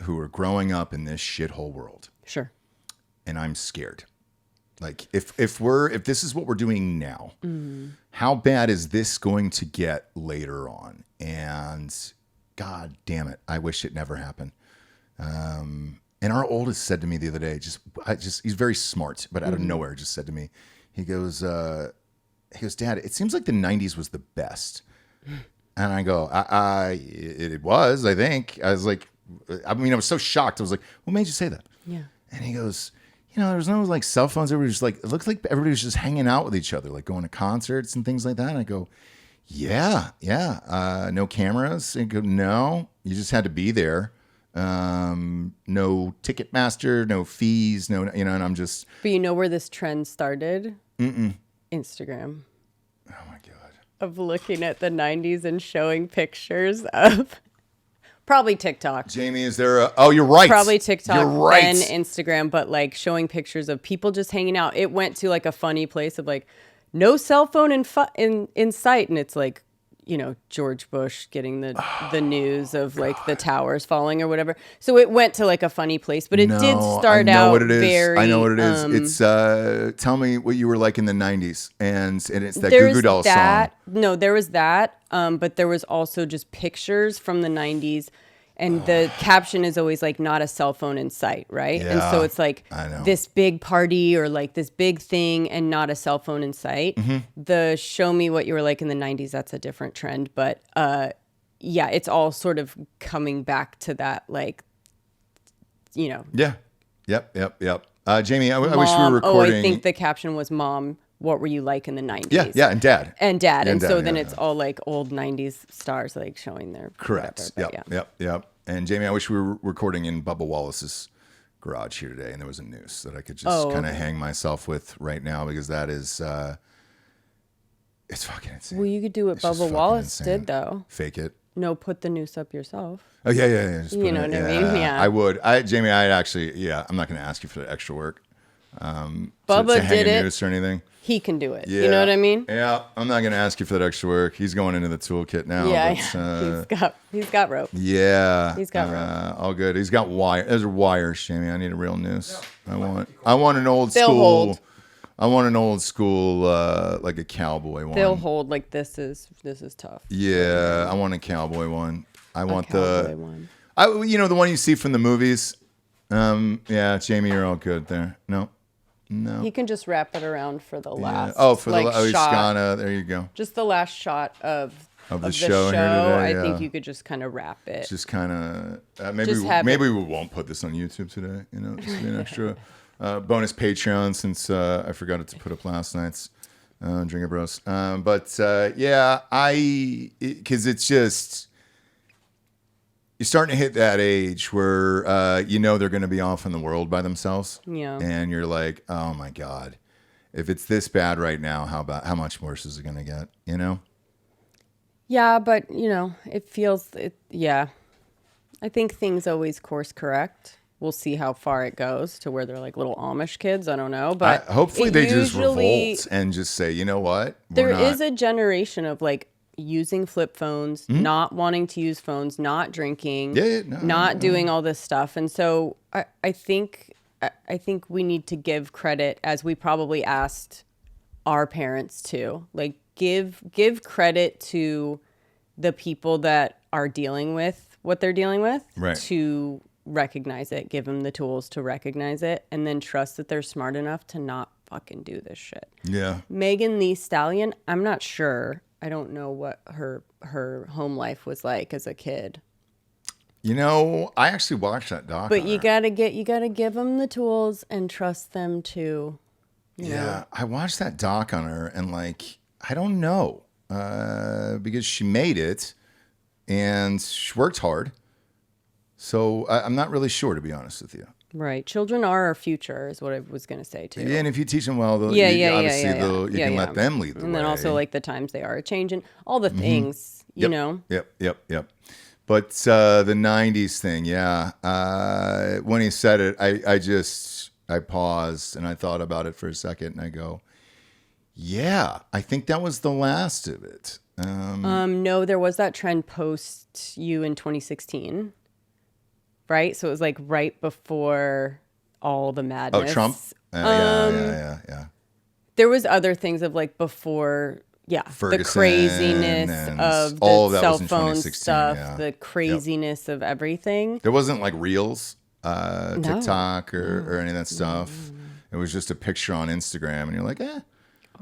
[SPEAKER 1] who are growing up in this shithole world.
[SPEAKER 4] Sure.
[SPEAKER 1] And I'm scared. Like if this is what we're doing now, how bad is this going to get later on? And God damn it, I wish it never happened. And our oldest said to me the other day, he's very smart, but out of nowhere just said to me, he goes, Dad, it seems like the 90s was the best. And I go, it was, I think. I was like, I was so shocked. I was like, what made you say that?
[SPEAKER 4] Yeah.
[SPEAKER 1] And he goes, there was no like cell phones. Everybody was just like, it looked like everybody was just hanging out with each other, like going to concerts and things like that. And I go, yeah. No cameras. And I go, no, you just had to be there. No Ticketmaster, no fees, no, and I'm just.
[SPEAKER 4] But you know where this trend started? Instagram.
[SPEAKER 1] Oh my God.
[SPEAKER 4] Of looking at the 90s and showing pictures of probably TikTok.
[SPEAKER 1] Jamie, is there you're right.
[SPEAKER 4] Probably TikTok
[SPEAKER 1] you're right.
[SPEAKER 4] and Instagram, but like showing pictures of people just hanging out. It went to like a funny place of like no cell phone in sight. And it's like, George Bush getting the news of like the towers falling or whatever. So it went to like a funny place, but it did start out very.
[SPEAKER 1] I know what it is. It's tell me what you were like in the 90s, and it's that Goo Goo Dolls song.
[SPEAKER 4] No, there was that, but there was also just pictures from the 90s. And the caption is always like, not a cell phone in sight, right?
[SPEAKER 1] Yeah,
[SPEAKER 4] and so it's like this big party or like this big thing and not a cell phone in sight. The show me what you were like in the 90s, that's a different trend. But yeah, it's all sort of coming back to that, like,
[SPEAKER 1] Yeah. Yep. Jamie, I wish we were recording.
[SPEAKER 4] Oh, I think the caption was, Mom, what were you like in the 90s?
[SPEAKER 1] Yeah, and Dad.
[SPEAKER 4] And so then it's all like old 90s stars like showing their
[SPEAKER 1] correct.
[SPEAKER 4] Whatever,
[SPEAKER 1] Yep. And Jamie, I wish we were recording in Bubba Wallace's garage here today, and there was a noose that I could just kind of hang myself with right now, because that is it's fucking insane.
[SPEAKER 4] Well, you could do what Bubba Wallace did, though.
[SPEAKER 1] Fake it.
[SPEAKER 4] No, put the noose up yourself.
[SPEAKER 1] Oh yeah. Just
[SPEAKER 4] you know what I mean? Yeah.
[SPEAKER 1] I would. Jamie, I'd actually. Yeah, I'm not going to ask you for the extra work.
[SPEAKER 4] Bubba
[SPEAKER 1] to hang
[SPEAKER 4] did
[SPEAKER 1] a
[SPEAKER 4] it.
[SPEAKER 1] noose or anything.
[SPEAKER 4] He can do it.
[SPEAKER 1] Yeah.
[SPEAKER 4] You know what I mean?
[SPEAKER 1] Yeah, I'm not going to ask you for that extra work. He's going into the toolkit now.
[SPEAKER 4] Yeah,
[SPEAKER 1] but,
[SPEAKER 4] he's got rope.
[SPEAKER 1] Yeah,
[SPEAKER 4] he's got rope.
[SPEAKER 1] All good. He's got wire. Those are wires, Jamie. I need a real noose. I want an old
[SPEAKER 4] They'll
[SPEAKER 1] school.
[SPEAKER 4] Hold.
[SPEAKER 1] I want an old school, like a cowboy one.
[SPEAKER 4] They'll hold. Like this is tough.
[SPEAKER 1] Yeah, I want a cowboy one. I want
[SPEAKER 4] the one.
[SPEAKER 1] The one you see from the movies. Yeah, Jamie, you're all good there. No.
[SPEAKER 4] He can just wrap it around for the last.
[SPEAKER 1] He's gonna. There you go.
[SPEAKER 4] Just the last shot of
[SPEAKER 1] the show. Here today,
[SPEAKER 4] I think you could just kind of wrap it.
[SPEAKER 1] Just kind of maybe we won't put this on YouTube today. Just be an extra bonus Patreon, since I forgot to put up last night's. Drinkin Bros. Because it's just, you're starting to hit that age where they're going to be off in the world by themselves.
[SPEAKER 4] Yeah.
[SPEAKER 1] And you're like, oh my God, if it's this bad right now, how much worse is it going to get? You know?
[SPEAKER 4] Yeah, but it feels yeah. I think things always course correct. We'll see how far it goes to where they're like little Amish kids. I don't know, but
[SPEAKER 1] hopefully they just revolt and just say, you know what?
[SPEAKER 4] There is a generation of like using flip phones, not wanting to use phones, not drinking, not doing all this stuff. And so I think we need to give credit, as we probably asked our parents to, like give credit to the people that are dealing with what they're dealing with,
[SPEAKER 1] right,
[SPEAKER 4] to recognize it, give them the tools to recognize it, and then trust that they're smart enough to not fucking do this shit.
[SPEAKER 1] Yeah.
[SPEAKER 4] Megan Thee Stallion, I'm not sure. I don't know what her home life was like as a kid.
[SPEAKER 1] I actually watched that doc.
[SPEAKER 4] But you gotta give them the tools and trust them to.
[SPEAKER 1] Yeah, I watched that doc on her, and like, I don't know, because she made it, and she worked hard. So I'm not really sure, to be honest with you.
[SPEAKER 4] Right. Children are our future, is what I was going to say, too.
[SPEAKER 1] Yeah, and if you teach them well, you can let them lead the way.
[SPEAKER 4] And then also, like, the times they are changing, all the things, you know?
[SPEAKER 1] Yep. But the 90s thing, yeah. When he said it, I paused, and I thought about it for a second, and I go, yeah, I think that was the last of it.
[SPEAKER 4] No, there was that trend post you in 2016. Right? So it was like right before all the madness.
[SPEAKER 1] Oh, Trump? Yeah.
[SPEAKER 4] There was other things of like before,
[SPEAKER 1] Ferguson,
[SPEAKER 4] the craziness of
[SPEAKER 1] all
[SPEAKER 4] the
[SPEAKER 1] of that
[SPEAKER 4] cell
[SPEAKER 1] was in
[SPEAKER 4] phone
[SPEAKER 1] 2016,
[SPEAKER 4] stuff, the craziness of everything.
[SPEAKER 1] There wasn't like Reels, TikTok or any of that stuff. It was just a picture on Instagram, and you're like,
[SPEAKER 4] Oh,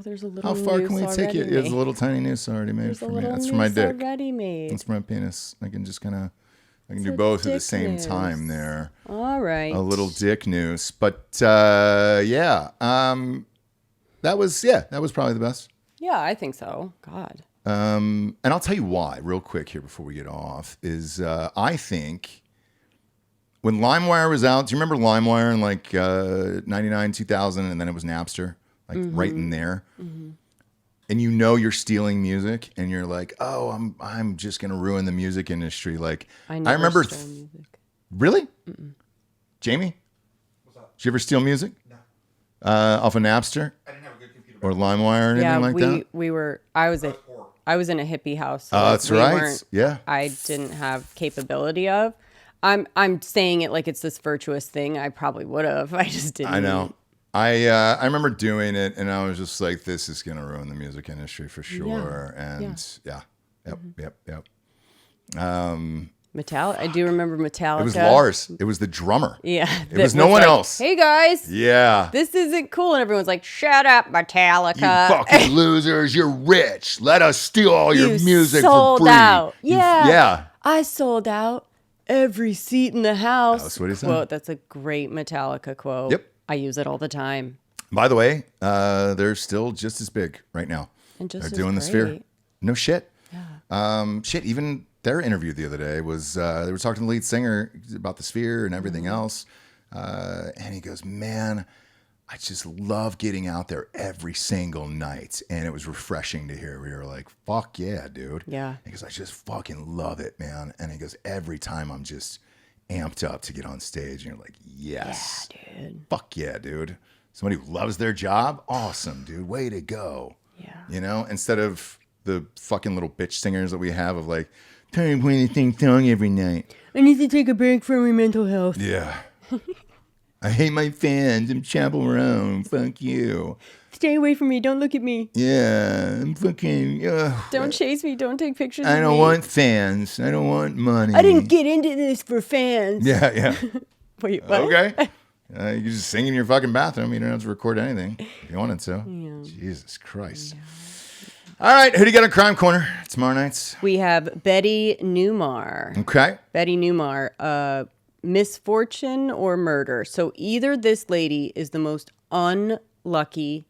[SPEAKER 4] there's a little
[SPEAKER 1] how far can we take it? There's a little tiny noose already made for me. That's for my dick. That's for my penis. I can just I can do both at the same time there.
[SPEAKER 4] All right.
[SPEAKER 1] A little dick noose. But that was probably the best.
[SPEAKER 4] Yeah, I think so. God.
[SPEAKER 1] And I'll tell you why, real quick here before we get off, is I think when LimeWire was out, do you remember LimeWire in like 99, 2000, and then it was Napster, like right in there? Mm-hmm. And you're stealing music, and you're like, oh, I'm just gonna ruin the music industry. Like I remember,
[SPEAKER 4] stole music.
[SPEAKER 1] Really, Jamie, what's up? Did you ever steal music? No. Off of Napster? I didn't have a good computer. Or LimeWire or anything like that.
[SPEAKER 4] We were. I was in a hippie house. So
[SPEAKER 1] that's right. Yeah.
[SPEAKER 4] I didn't have capability of. I'm saying it like it's this virtuous thing. I probably would have. I just didn't.
[SPEAKER 1] I know. I remember doing it, and I was just like, this is going to ruin the music industry for sure. Yep.
[SPEAKER 4] I do remember Metallica.
[SPEAKER 1] It was Lars. It was the drummer.
[SPEAKER 4] Yeah.
[SPEAKER 1] It was no one else.
[SPEAKER 4] Hey, guys.
[SPEAKER 1] Yeah.
[SPEAKER 4] This isn't cool. And everyone's like, shut up, Metallica.
[SPEAKER 1] You fucking losers. You're rich. Let us steal all your music for free.
[SPEAKER 4] Sold out. Yeah.
[SPEAKER 1] Yeah.
[SPEAKER 4] I sold out every seat in the house.
[SPEAKER 1] That's what he said.
[SPEAKER 4] Quote. That's a great Metallica quote.
[SPEAKER 1] Yep.
[SPEAKER 4] I use it all the time.
[SPEAKER 1] By the way, they're still just as big right now.
[SPEAKER 4] And just
[SPEAKER 1] they're
[SPEAKER 4] as
[SPEAKER 1] doing the
[SPEAKER 4] great.
[SPEAKER 1] Sphere. No shit.
[SPEAKER 4] Yeah.
[SPEAKER 1] Even their interview the other day was they were talking to the lead singer about the Sphere and everything else. And he goes, man, I just love getting out there every single night. And it was refreshing to hear. We were like, fuck yeah, dude.
[SPEAKER 4] Yeah.
[SPEAKER 1] He goes, I just fucking love it, man. And he goes, every time I'm just amped up to get on stage, and you're like, yes,
[SPEAKER 4] yeah, dude.
[SPEAKER 1] Fuck yeah, dude. Somebody who loves their job, awesome, dude. Way to go.
[SPEAKER 4] Yeah.
[SPEAKER 1] Instead of the fucking little bitch singers that we have of like, trying to play the same song every night.
[SPEAKER 4] I need to take a break from my mental health.
[SPEAKER 1] Yeah. I hate my fans. I'm Chapel Roan. Fuck you.
[SPEAKER 4] Stay away from me. Don't look at me.
[SPEAKER 1] Yeah, I'm fucking.
[SPEAKER 4] Don't chase me. Don't take pictures of me.
[SPEAKER 1] I don't want fans. I don't want money.
[SPEAKER 4] I didn't get into this for fans.
[SPEAKER 1] Yeah.
[SPEAKER 4] Wait, what?
[SPEAKER 1] Okay. You just sing in your fucking bathroom. You don't have to record anything if you wanted to. Yeah. Jesus Christ. Yeah. All right. Who do you got in Crime Corner tomorrow nights?
[SPEAKER 4] We have Betty Newmar.
[SPEAKER 1] Okay.
[SPEAKER 4] Betty Newmar. Misfortune or murder. So either this lady is the most unlucky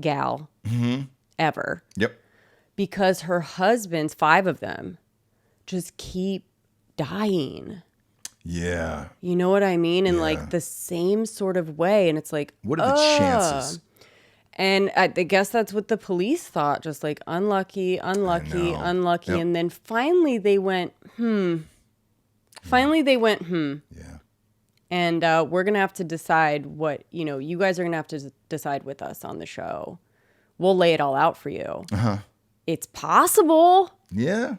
[SPEAKER 4] gal ever.
[SPEAKER 1] Yep.
[SPEAKER 4] Because her husbands, 5 of them, just keep dying.
[SPEAKER 1] Yeah.
[SPEAKER 4] You know what I mean? In like the same sort of way. And it's like,
[SPEAKER 1] What are the chances?
[SPEAKER 4] And I guess that's what the police thought. Just like unlucky.
[SPEAKER 1] I
[SPEAKER 4] Unlucky.
[SPEAKER 1] know. Yep.
[SPEAKER 4] And then finally they went,
[SPEAKER 1] Yeah.
[SPEAKER 4] And we're going to have to decide what, you guys are going to have to decide with us on the show. We'll lay it all out for you. It's possible.
[SPEAKER 1] Yeah.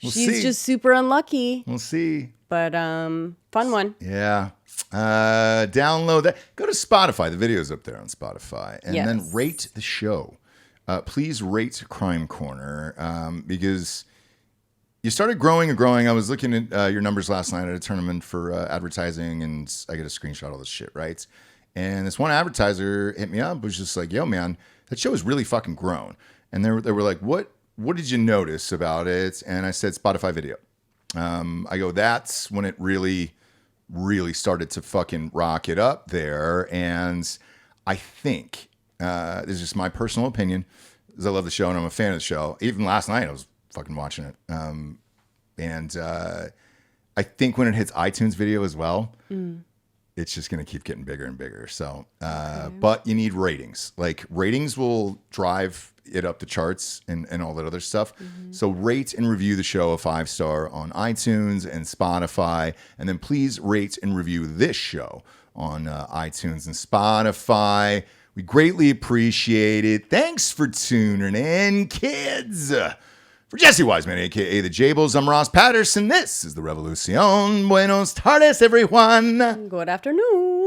[SPEAKER 1] We'll
[SPEAKER 4] She's
[SPEAKER 1] see.
[SPEAKER 4] just super unlucky.
[SPEAKER 1] We'll see.
[SPEAKER 4] But fun one.
[SPEAKER 1] Yeah. Download that. Go to Spotify. The video's up there on Spotify. And then
[SPEAKER 4] Yes.
[SPEAKER 1] rate the show. Please rate Crime Corner because you started growing and growing. I was looking at your numbers last night at a tournament for advertising, and I get a screenshot of all this shit, right? And this one advertiser hit me up, was just like, yo, man, that show has really fucking grown. And they were like, what did you notice about it? And I said, Spotify video. I go, that's when it really, really started to fucking rock it up there. And I think, this is just my personal opinion, because I love the show and I'm a fan of the show. Even last night, I was fucking watching it. And I think when it hits iTunes video as well, it's just going to keep getting bigger and bigger. So, but you need ratings. Like ratings will drive it up the charts and all that other stuff. So rate and review the show a 5-star on iTunes and Spotify. And then please rate and review this show on iTunes and Spotify. We greatly appreciate it. Thanks for tuning in, kids. For Jesse Wiseman, a.k.a. the Jables, I'm Ross Patterson. This is the Revolution. Buenos tardes, everyone.
[SPEAKER 4] Good afternoon.